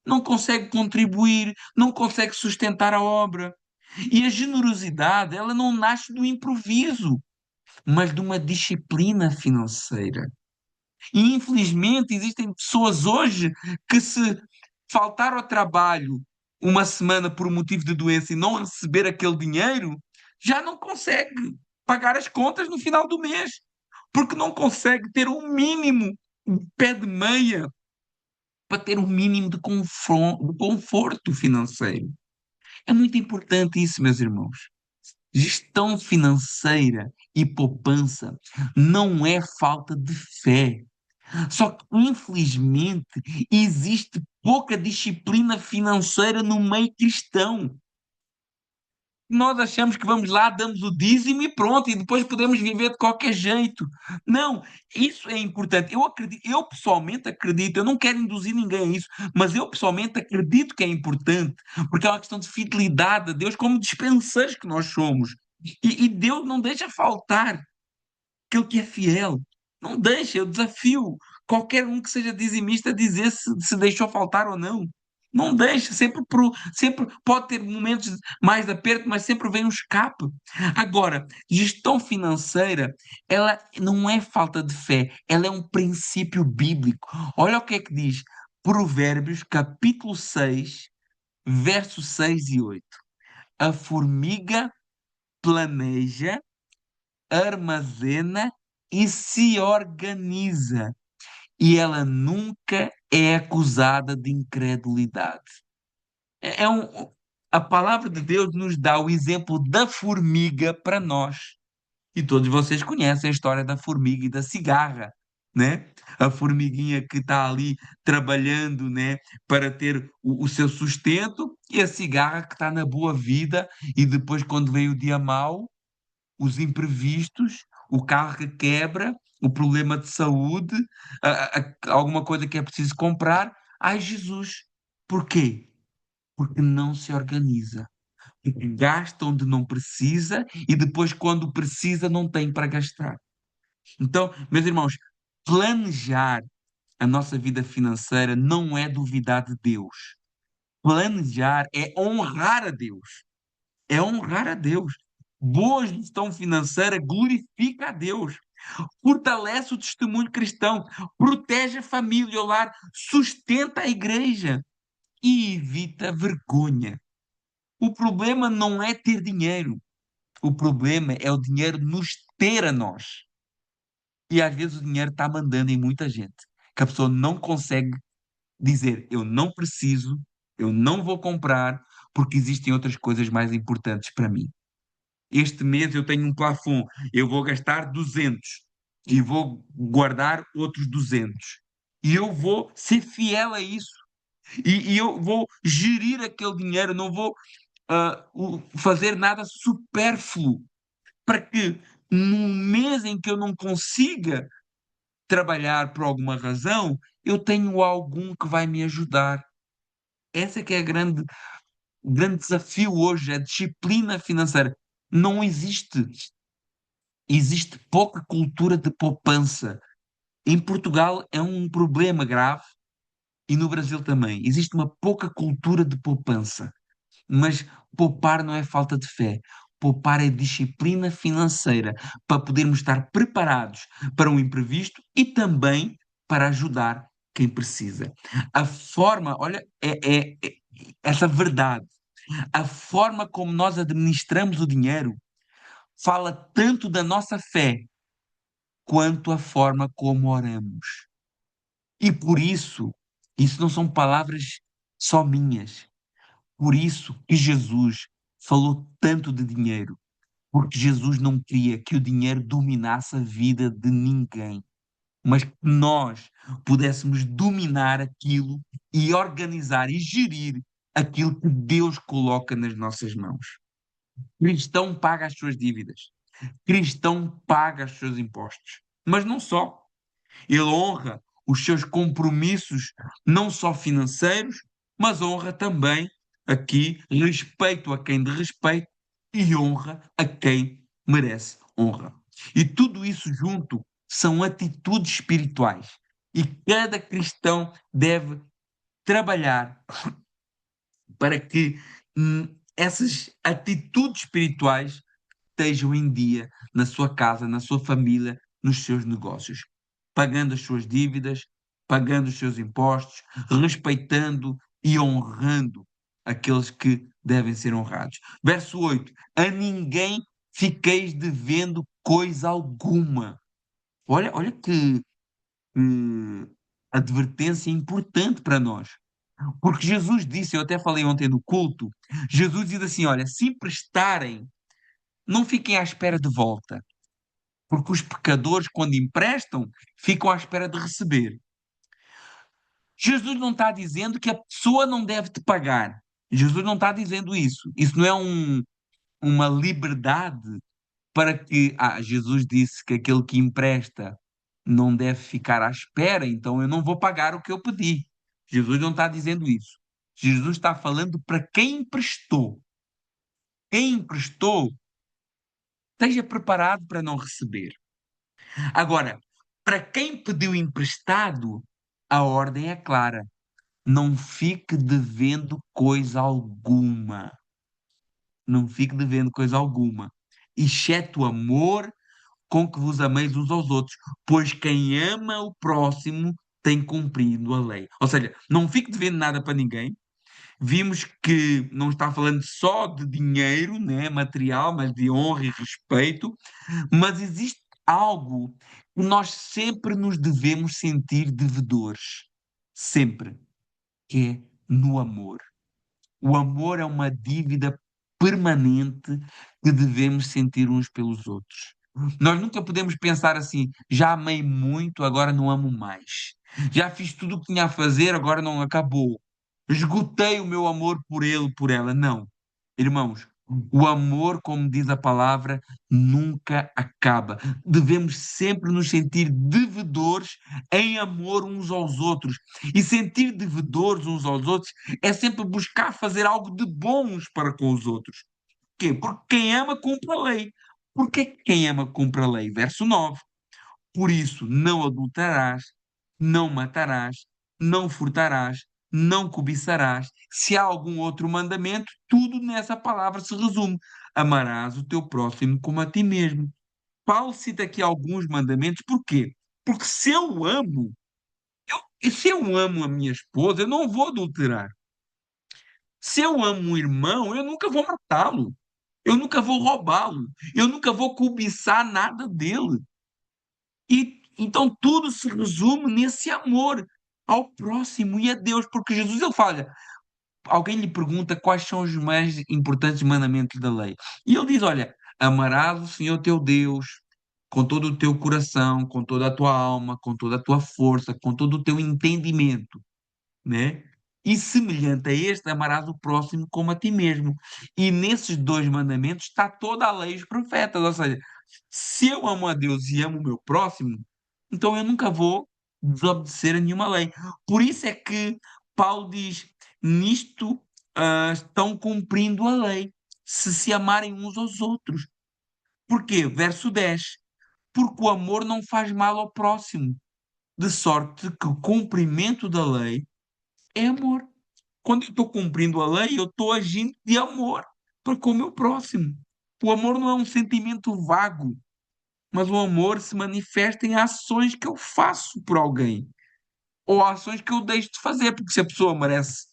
não consegue contribuir, não consegue sustentar a obra. E a generosidade, ela não nasce do improviso, mas de uma disciplina financeira. E infelizmente existem pessoas hoje que, se faltar ao trabalho uma semana por motivo de doença e não receber aquele dinheiro, já não consegue pagar as contas no final do mês, porque não consegue ter um mínimo de pé de meia para ter um mínimo de conforto financeiro. É muito importante isso, meus irmãos. Gestão financeira e poupança não é falta de fé. Só que, infelizmente, existe pouca disciplina financeira no meio cristão. Nós achamos que vamos lá, damos o dízimo e pronto, e depois podemos viver de qualquer jeito. Não, isso é importante. Eu acredito, eu pessoalmente acredito, eu não quero induzir ninguém a isso, mas eu pessoalmente acredito que é importante, porque é uma questão de fidelidade a Deus, como dispenseiros que nós somos. E Deus não deixa faltar aquele que é fiel. Não deixa, eu desafio qualquer um que seja dizimista a dizer se deixou faltar ou não. Não deixa, sempre pode ter momentos mais de aperto, mas sempre vem um escape. Agora, gestão financeira, ela não é falta de fé, ela é um princípio bíblico. Olha o que é que diz Provérbios, capítulo 6, versos 6 e 8. A formiga planeja, armazena e se organiza. e ela nunca é acusada de incredulidade. É é um, a palavra de Deus nos dá o exemplo da formiga para nós. E todos vocês conhecem a história da formiga e da cigarra, né? A formiguinha que está ali trabalhando, né, para ter o seu sustento, e a cigarra que está na boa vida, e depois, quando vem o dia mau, os imprevistos, o carro que quebra, o problema de saúde, alguma coisa que é preciso comprar. Ai, Jesus, porquê? Porque não se organiza. Porque gasta onde não precisa e depois, quando precisa, não tem para gastar. Então, meus irmãos, planejar a nossa vida financeira não é duvidar de Deus. Planejar é honrar a Deus. É honrar a Deus. Boa gestão financeira glorifica a Deus, fortalece o testemunho cristão, protege a família e o lar, sustenta a igreja e evita vergonha. O problema não é ter dinheiro, o problema é o dinheiro nos ter a nós. E às vezes o dinheiro está mandando em muita gente, que a pessoa não consegue dizer eu não preciso, eu não vou comprar, porque existem outras coisas mais importantes para mim. Este mês eu tenho um plafond, eu vou gastar 200 e vou guardar outros 200. E eu vou ser fiel a isso. E eu vou gerir aquele dinheiro, não vou fazer nada supérfluo para que no mês em que eu não consiga trabalhar por alguma razão, eu tenho algum que vai me ajudar. Essa é que é o grande desafio hoje, é a disciplina financeira. Não existe. Existe pouca cultura de poupança. Em Portugal é um problema grave e no Brasil também. Existe uma pouca cultura de poupança. Mas poupar não é falta de fé. Poupar é disciplina financeira para podermos estar preparados para um imprevisto e também para ajudar quem precisa. A forma, olha, é essa verdade. A forma como nós administramos o dinheiro fala tanto da nossa fé quanto a forma como oramos. E por isso não são palavras só minhas. Por isso que Jesus falou tanto de dinheiro, porque Jesus não queria que o dinheiro dominasse a vida de ninguém, mas que nós pudéssemos dominar aquilo e organizar e gerir aquilo que Deus coloca nas nossas mãos. Cristão paga as suas dívidas, cristão paga os seus impostos, mas não só. Ele honra os seus compromissos, não só financeiros, mas honra também aqui respeito a quem de respeito e honra a quem merece honra. E tudo isso junto são atitudes espirituais. E cada cristão deve trabalhar para que essas atitudes espirituais estejam em dia na sua casa, na sua família, nos seus negócios, pagando as suas dívidas, pagando os seus impostos, respeitando e honrando aqueles que devem ser honrados. Verso 8: a ninguém fiqueis devendo coisa alguma. Olha que advertência importante para nós. Porque Jesus disse, eu até falei ontem no culto, Jesus diz assim: olha, se emprestarem, não fiquem à espera de volta. Porque os pecadores, quando emprestam, ficam à espera de receber. Jesus não está dizendo que a pessoa não deve te pagar. Jesus não está dizendo isso. Isso não é uma liberdade para que. Jesus disse que aquele que empresta não deve ficar à espera, então eu não vou pagar o que eu pedi. Jesus não está dizendo isso. Jesus está falando para quem emprestou. Quem emprestou, esteja preparado para não receber. Agora, para quem pediu emprestado, a ordem é clara: não fique devendo coisa alguma. Não fique devendo coisa alguma, exceto o amor com que vos ameis uns aos outros, pois quem ama o próximo tem cumprido a lei. Ou seja, não fique devendo nada para ninguém. Vimos que não está falando só de dinheiro, né, material, mas de honra e respeito. Mas existe algo nós sempre nos devemos sentir devedores. Sempre. Que é no amor. O amor é uma dívida permanente que devemos sentir uns pelos outros. Nós nunca podemos pensar assim, já amei muito, agora não amo mais. Já fiz tudo o que tinha a fazer, agora não acabou. Esgotei o meu amor por ele, por ela. Não. Irmãos, o amor, como diz a palavra, nunca acaba. Devemos sempre nos sentir devedores em amor uns aos outros. E sentir devedores uns aos outros é sempre buscar fazer algo de bom uns para com os outros. Por quê? Porque quem ama cumpre a lei. Porque quem ama cumpre a lei? Verso 9. Por isso, não adulterarás, não matarás, não furtarás, não cobiçarás. Se há algum outro mandamento, tudo nessa palavra se resume. Amarás o teu próximo como a ti mesmo. Paulo cita aqui alguns mandamentos, por quê? Porque se eu amo a minha esposa, eu não vou adulterar. Se eu amo um irmão, eu nunca vou matá-lo. Eu nunca vou roubá-lo. Eu nunca vou cobiçar nada dele. E então tudo se resume nesse amor ao próximo e a Deus, porque Jesus ele fala, alguém lhe pergunta quais são os mais importantes mandamentos da lei. E ele diz, olha, amarás o Senhor teu Deus com todo o teu coração, com toda a tua alma, com toda a tua força, com todo o teu entendimento, né? E semelhante a este, amarás o próximo como a ti mesmo. E nesses dois mandamentos está toda a lei e os profetas. Ou seja, se eu amo a Deus e amo o meu próximo, então eu nunca vou desobedecer a nenhuma lei. Por isso é que Paulo diz: nisto estão cumprindo a lei, se amarem uns aos outros. Porquê? Verso 10. Porque o amor não faz mal ao próximo, de sorte que o cumprimento da lei é amor. Quando eu estou cumprindo a lei, eu estou agindo de amor para com o meu próximo. O amor não é um sentimento vago, mas o amor se manifesta em ações que eu faço por alguém ou ações que eu deixo de fazer, porque se a pessoa merece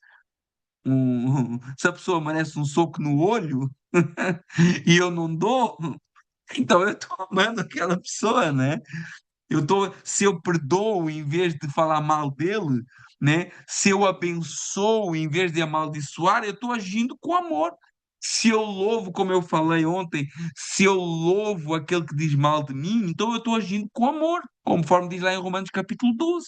se a pessoa merece um soco no olho e eu não dou, então eu estou amando aquela pessoa, né? Se eu perdoo em vez de falar mal dele, né? Se eu abençoo em vez de amaldiçoar, eu estou agindo com amor. Se eu louvo, como eu falei ontem, se eu louvo aquele que diz mal de mim, então eu estou agindo com amor, conforme diz lá em Romanos capítulo 12,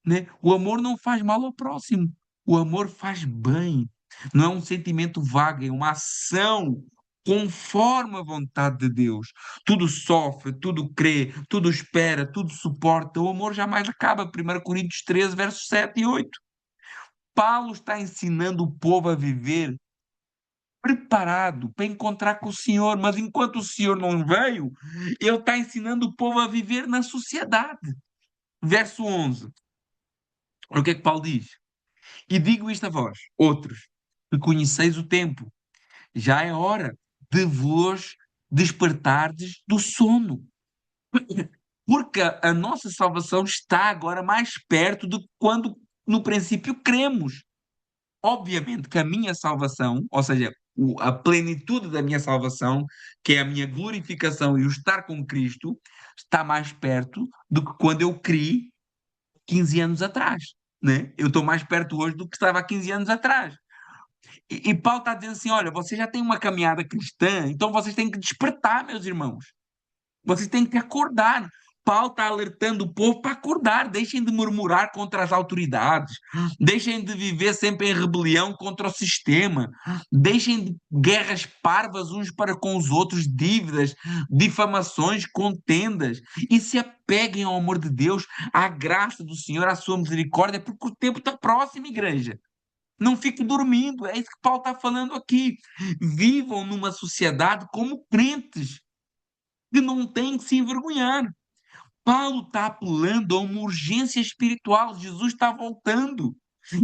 né? O amor não faz mal ao próximo, o amor faz bem. Não é um sentimento vago, é uma ação conforme a vontade de Deus. Tudo sofre, tudo crê, tudo espera, tudo suporta. O amor jamais acaba. 1 Coríntios 13, versos 7 e 8. Paulo está ensinando o povo a viver preparado para encontrar com o Senhor, mas enquanto o Senhor não veio, ele está ensinando o povo a viver na sociedade. Verso 11. Olha o que é que Paulo diz? E digo isto a vós, outros, que conheceis o tempo, já é hora de vos despertardes do sono. Porque a nossa salvação está agora mais perto do que quando no princípio cremos. Obviamente que a minha salvação, ou seja, a plenitude da minha salvação, que é a minha glorificação e o estar com Cristo, está mais perto do que quando eu criei 15 anos atrás. Né? Eu estou mais perto hoje do que estava há 15 anos atrás. E Paulo está dizendo assim: olha, vocês já têm uma caminhada cristã, então vocês têm que despertar, meus irmãos. Vocês têm que acordar. Paulo está alertando o povo para acordar. Deixem de murmurar contra as autoridades. Deixem de viver sempre em rebelião contra o sistema. Deixem de guerras parvas uns para com os outros, dívidas, difamações, contendas. E se apeguem ao amor de Deus, à graça do Senhor, à sua misericórdia, porque o tempo está próximo, igreja. Não fiquem dormindo. É isso que Paulo está falando aqui. Vivam numa sociedade como crentes que não tem que se envergonhar. Paulo está apelando a uma urgência espiritual. Jesus está voltando.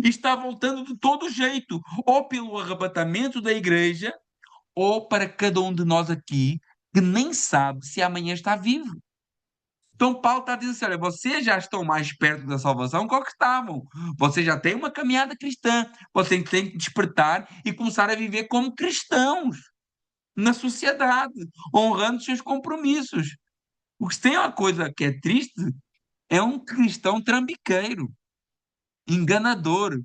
E está voltando de todo jeito, ou pelo arrebatamento da igreja, ou para cada um de nós aqui que nem sabe se amanhã está vivo. Então Paulo está dizendo assim, olha, vocês já estão mais perto da salvação que o que estavam. Vocês já têm uma caminhada cristã. Vocês têm que despertar e começar a viver como cristãos na sociedade, honrando seus compromissos. Porque se tem uma coisa que é triste, é um cristão trambiqueiro, enganador.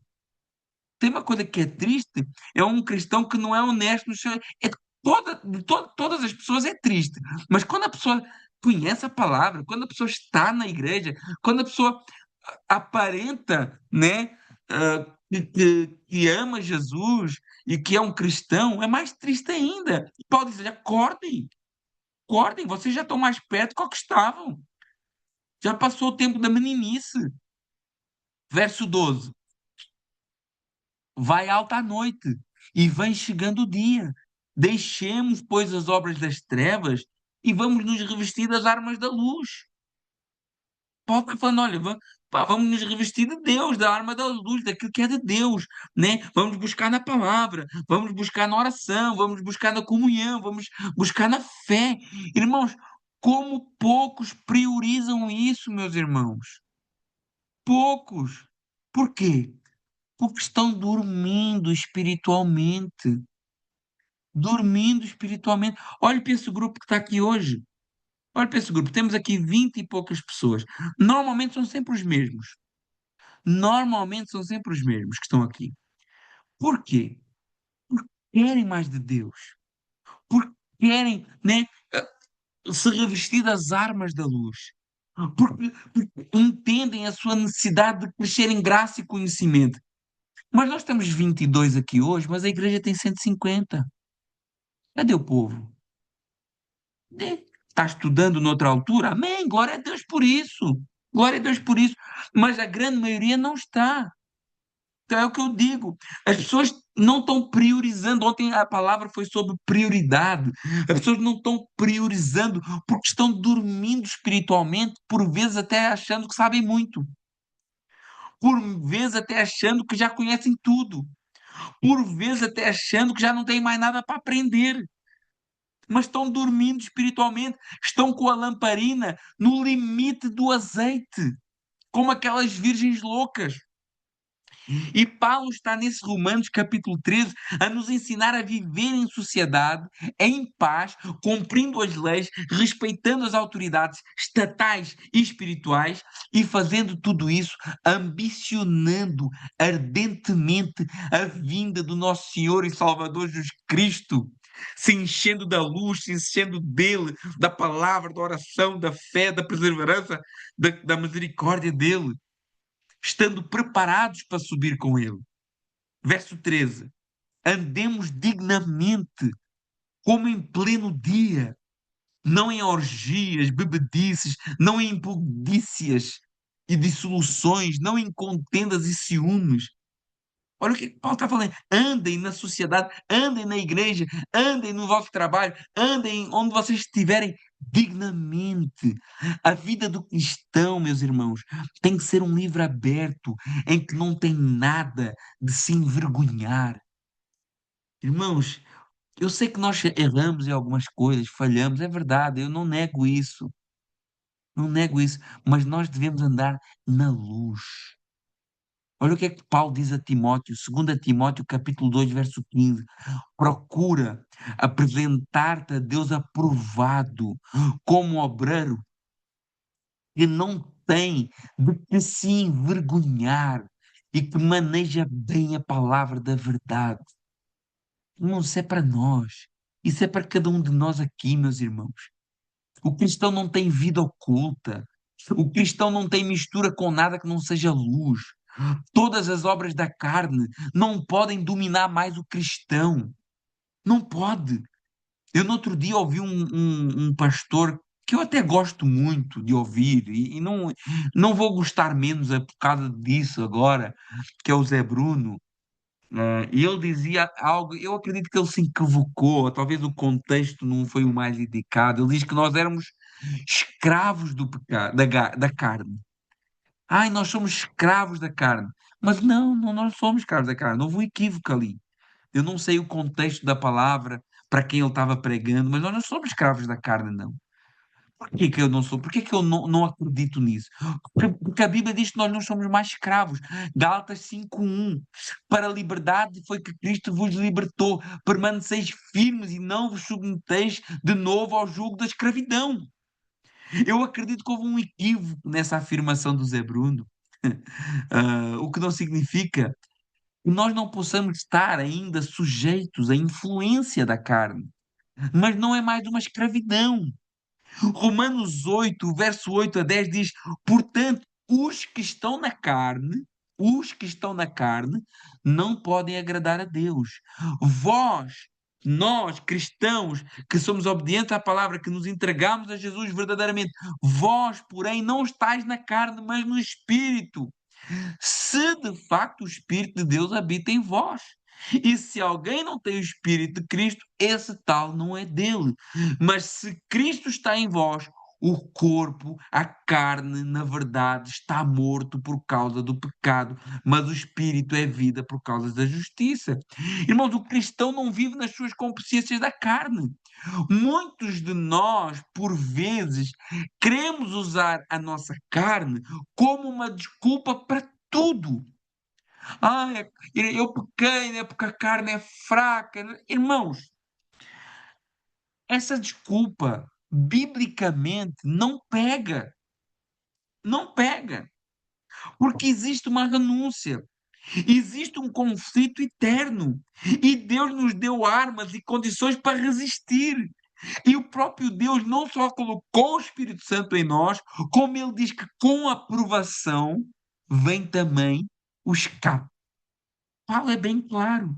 Tem uma coisa que é triste, é um cristão que não é honesto no seu. Todas as pessoas é triste. Mas quando a pessoa conhece a palavra, quando a pessoa está na igreja, quando a pessoa aparenta, né, que ama Jesus e que é um cristão, é mais triste ainda. E Paulo diz: acordem, acordem, vocês já estão mais perto do que estavam. Já passou o tempo da meninice. Verso 12. Vai alta a noite e vem chegando o dia. Deixemos, pois, as obras das trevas e vamos nos revestir das armas da luz. Paulo está falando, olha, vamos nos revestir de Deus, da arma da luz, daquilo que é de Deus, né? Vamos buscar na palavra, vamos buscar na oração, vamos buscar na comunhão, vamos buscar na fé. Irmãos, como poucos priorizam isso, meus irmãos? Poucos. Por quê? Porque estão dormindo espiritualmente. Dormindo espiritualmente. Olhe para esse grupo que está aqui hoje. Olhe para esse grupo. Temos aqui 20 e poucas pessoas. Normalmente são sempre os mesmos. Normalmente são sempre os mesmos que estão aqui. Por quê? Porque querem mais de Deus. Porque querem, né, se revestir das armas da luz. Porque entendem a sua necessidade de crescer em graça e conhecimento. Mas nós estamos 22 aqui hoje, mas a igreja tem 150. Cadê o povo? Está estudando noutra altura? Amém, glória a Deus por isso. Glória a Deus por isso. Mas a grande maioria não está. Então é o que eu digo. As pessoas não estão priorizando. Ontem a palavra foi sobre prioridade. As pessoas não estão priorizando porque estão dormindo espiritualmente, por vezes até achando que sabem muito. Por vezes até achando que já conhecem tudo. Por vezes até achando que já não tem mais nada para aprender. Mas estão dormindo espiritualmente, estão com a lamparina no limite do azeite, como aquelas virgens loucas. E Paulo está nesse Romanos capítulo 13 a nos ensinar a viver em sociedade, em paz, cumprindo as leis, respeitando as autoridades estatais e espirituais e fazendo tudo isso ambicionando ardentemente a vinda do nosso Senhor e Salvador Jesus Cristo. Se enchendo da luz, se enchendo dele, da palavra, da oração, da fé, da perseverança, da misericórdia dele, estando preparados para subir com ele. Verso 13: andemos dignamente, como em pleno dia, não em orgias, bebedices, não em impudícias e dissoluções, não em contendas e ciúmes. Olha o que Paulo está falando. Andem na sociedade, andem na igreja, andem no vosso trabalho, andem onde vocês estiverem dignamente. A vida do cristão, meus irmãos, tem que ser um livro aberto em que não tem nada de se envergonhar. Irmãos, eu sei que nós erramos em algumas coisas, falhamos, é verdade, eu não nego isso, não nego isso, mas nós devemos andar na luz. Olha o que é que Paulo diz a Timóteo, 2 Timóteo capítulo 2, verso 15. Procura apresentar-te a Deus aprovado, como um obreiro que não tem de que se envergonhar e que maneja bem a palavra da verdade. Irmãos, isso é para nós. Isso é para cada um de nós aqui, meus irmãos. O cristão não tem vida oculta. O cristão não tem mistura com nada que não seja luz. Todas as obras da carne não podem dominar mais o cristão. Não pode. Eu no outro dia ouvi um pastor que eu até gosto muito de ouvir e não vou gostar menos por causa disso agora, que é o Zé Bruno. E ele dizia algo, eu acredito que ele se equivocou, ou talvez o contexto não foi o mais indicado. Ele diz que nós éramos escravos do pecado, da carne. Ai, nós somos escravos da carne. Mas não, nós somos escravos da carne. Houve um equívoco ali. Eu não sei o contexto da palavra para quem ele estava pregando, mas nós não somos escravos da carne, não. Por que que eu não sou? Por que que eu não acredito nisso? Porque a Bíblia diz que nós não somos mais escravos. Gálatas 5:1. Para a liberdade foi que Cristo vos libertou. Permaneceis firmes e não vos submeteis de novo ao jugo da escravidão. Eu acredito que houve um equívoco nessa afirmação do Zé Bruno, o que não significa que nós não possamos estar ainda sujeitos à influência da carne, mas não é mais uma escravidão. Romanos 8, verso 8 a 10 diz: portanto, os que estão na carne, não podem agradar a Deus. Vós, nós, cristãos, que somos obedientes à palavra, que nos entregamos a Jesus verdadeiramente, vós, porém, não estáis na carne, mas no Espírito, se de facto o Espírito de Deus habita em vós. E se alguém não tem o Espírito de Cristo, esse tal não é dele. Mas se Cristo está em vós, o corpo, a carne, na verdade, está morto por causa do pecado, mas o Espírito é vida por causa da justiça. Irmãos, o cristão não vive nas suas consciências da carne. Muitos de nós, por vezes, queremos usar a nossa carne como uma desculpa para tudo. Ah, eu pequei, né, porque a carne é fraca. Irmãos, essa desculpa, biblicamente, não pega. Não pega. Porque existe uma renúncia. Existe um conflito eterno. E Deus nos deu armas e condições para resistir. E o próprio Deus não só colocou o Espírito Santo em nós, como ele diz que com a aprovação vem também o escape. Paulo é bem claro.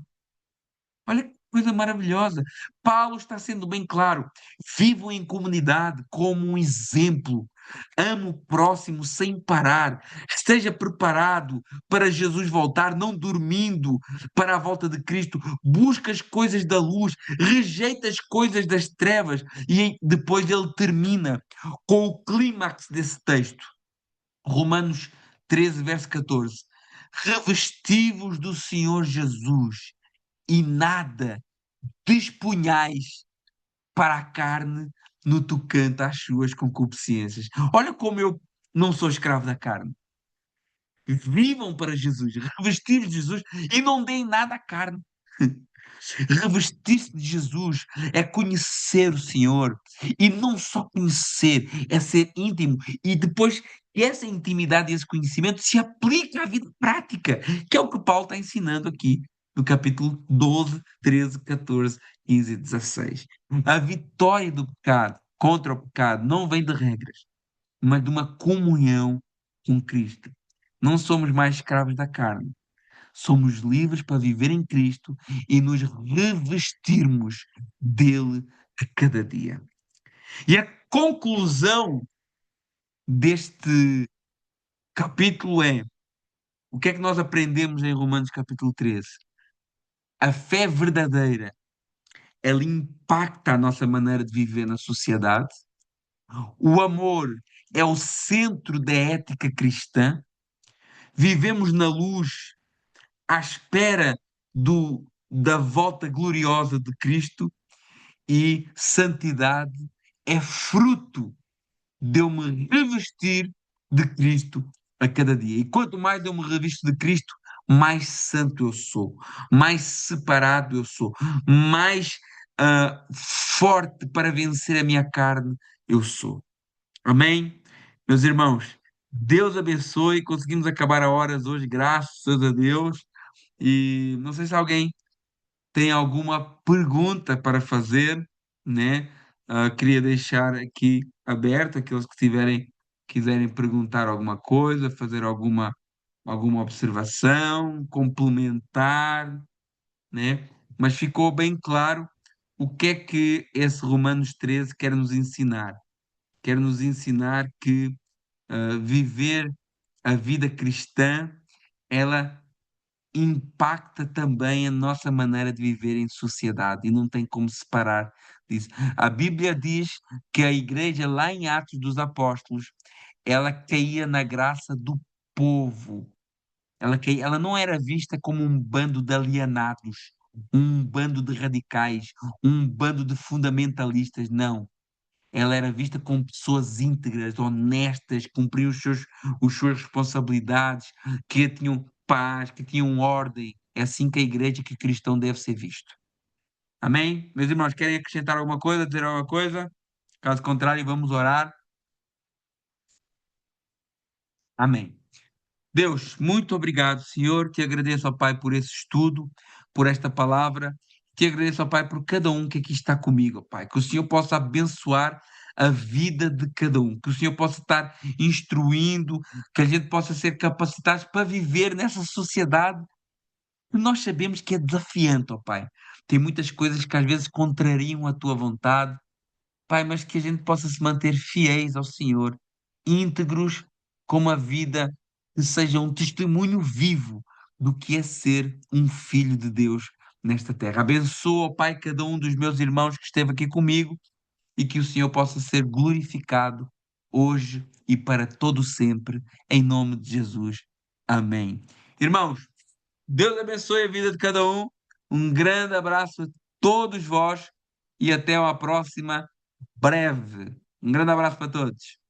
Olha que coisa maravilhosa. Paulo está sendo bem claro. Vivo em comunidade como um exemplo. Amo o próximo sem parar. Esteja preparado para Jesus voltar, não dormindo para a volta de Cristo. Busca as coisas da luz, rejeita as coisas das trevas. E depois ele termina com o clímax desse texto. Romanos 13, verso 14. Revesti-vos do Senhor Jesus e nada disponhais para a carne no tocante às suas concupiscências. Olha como eu não sou escravo da carne. Vivam para Jesus, revestir de Jesus e não deem nada à carne. Revestir-se de Jesus é conhecer o Senhor e não só conhecer, é ser íntimo e depois que essa intimidade e esse conhecimento se aplica à vida prática, que é o que Paulo está ensinando aqui no capítulo 12, 13, 14, 15 e 16. A vitória do pecado contra o pecado não vem de regras, mas de uma comunhão com Cristo. Não somos mais escravos da carne, somos livres para viver em Cristo e nos revestirmos dele a cada dia. E a conclusão deste capítulo é: o que é que nós aprendemos em Romanos capítulo 13? A fé verdadeira, ela impacta a nossa maneira de viver na sociedade. O amor é o centro da ética cristã. Vivemos na luz à espera da volta gloriosa de Cristo e santidade é fruto de eu me revestir de Cristo a cada dia. E quanto mais eu me revisto de Cristo, mais santo eu sou, mais separado eu sou, mais forte para vencer a minha carne eu sou. Amém? Meus irmãos, Deus abençoe. Conseguimos acabar a horas hoje, graças a Deus. E não sei se alguém tem alguma pergunta para fazer, né? Queria deixar aqui aberto aqueles que quiserem perguntar alguma coisa, fazer alguma observação, complementar, né? Mas ficou bem claro o que é que esse Romanos 13 quer nos ensinar. Quer nos ensinar que viver a vida cristã, ela impacta também a nossa maneira de viver em sociedade e não tem como separar disso. A Bíblia diz que a igreja, lá em Atos dos Apóstolos, ela caía na graça do povo. Ela não era vista como um bando de alienados, um bando de radicais, um bando de fundamentalistas, não. Ela era vista como pessoas íntegras, honestas, que cumpriam as suas responsabilidades, que tinham paz, que tinham ordem. É assim que a igreja, que o cristão deve ser visto. Amém? Meus irmãos, querem acrescentar alguma coisa, dizer alguma coisa? Caso contrário, vamos orar. Amém. Deus, muito obrigado, Senhor. Te agradeço, ó Pai, por esse estudo, por esta palavra. Te agradeço, ó Pai, por cada um que aqui está comigo, ó Pai. Que o Senhor possa abençoar a vida de cada um. Que o Senhor possa estar instruindo, que a gente possa ser capacitados para viver nessa sociedade que nós sabemos que é desafiante, ó Pai. Tem muitas coisas que às vezes contrariam a tua vontade, Pai, mas que a gente possa se manter fiéis ao Senhor, íntegros, com uma vida que seja um testemunho vivo do que é ser um filho de Deus nesta terra. Abençoa, ó Pai, cada um dos meus irmãos que esteve aqui comigo e que o Senhor possa ser glorificado hoje e para todo sempre, em nome de Jesus. Amém. Irmãos, Deus abençoe a vida de cada um. Um grande abraço a todos vós e até uma próxima breve. Um grande abraço para todos.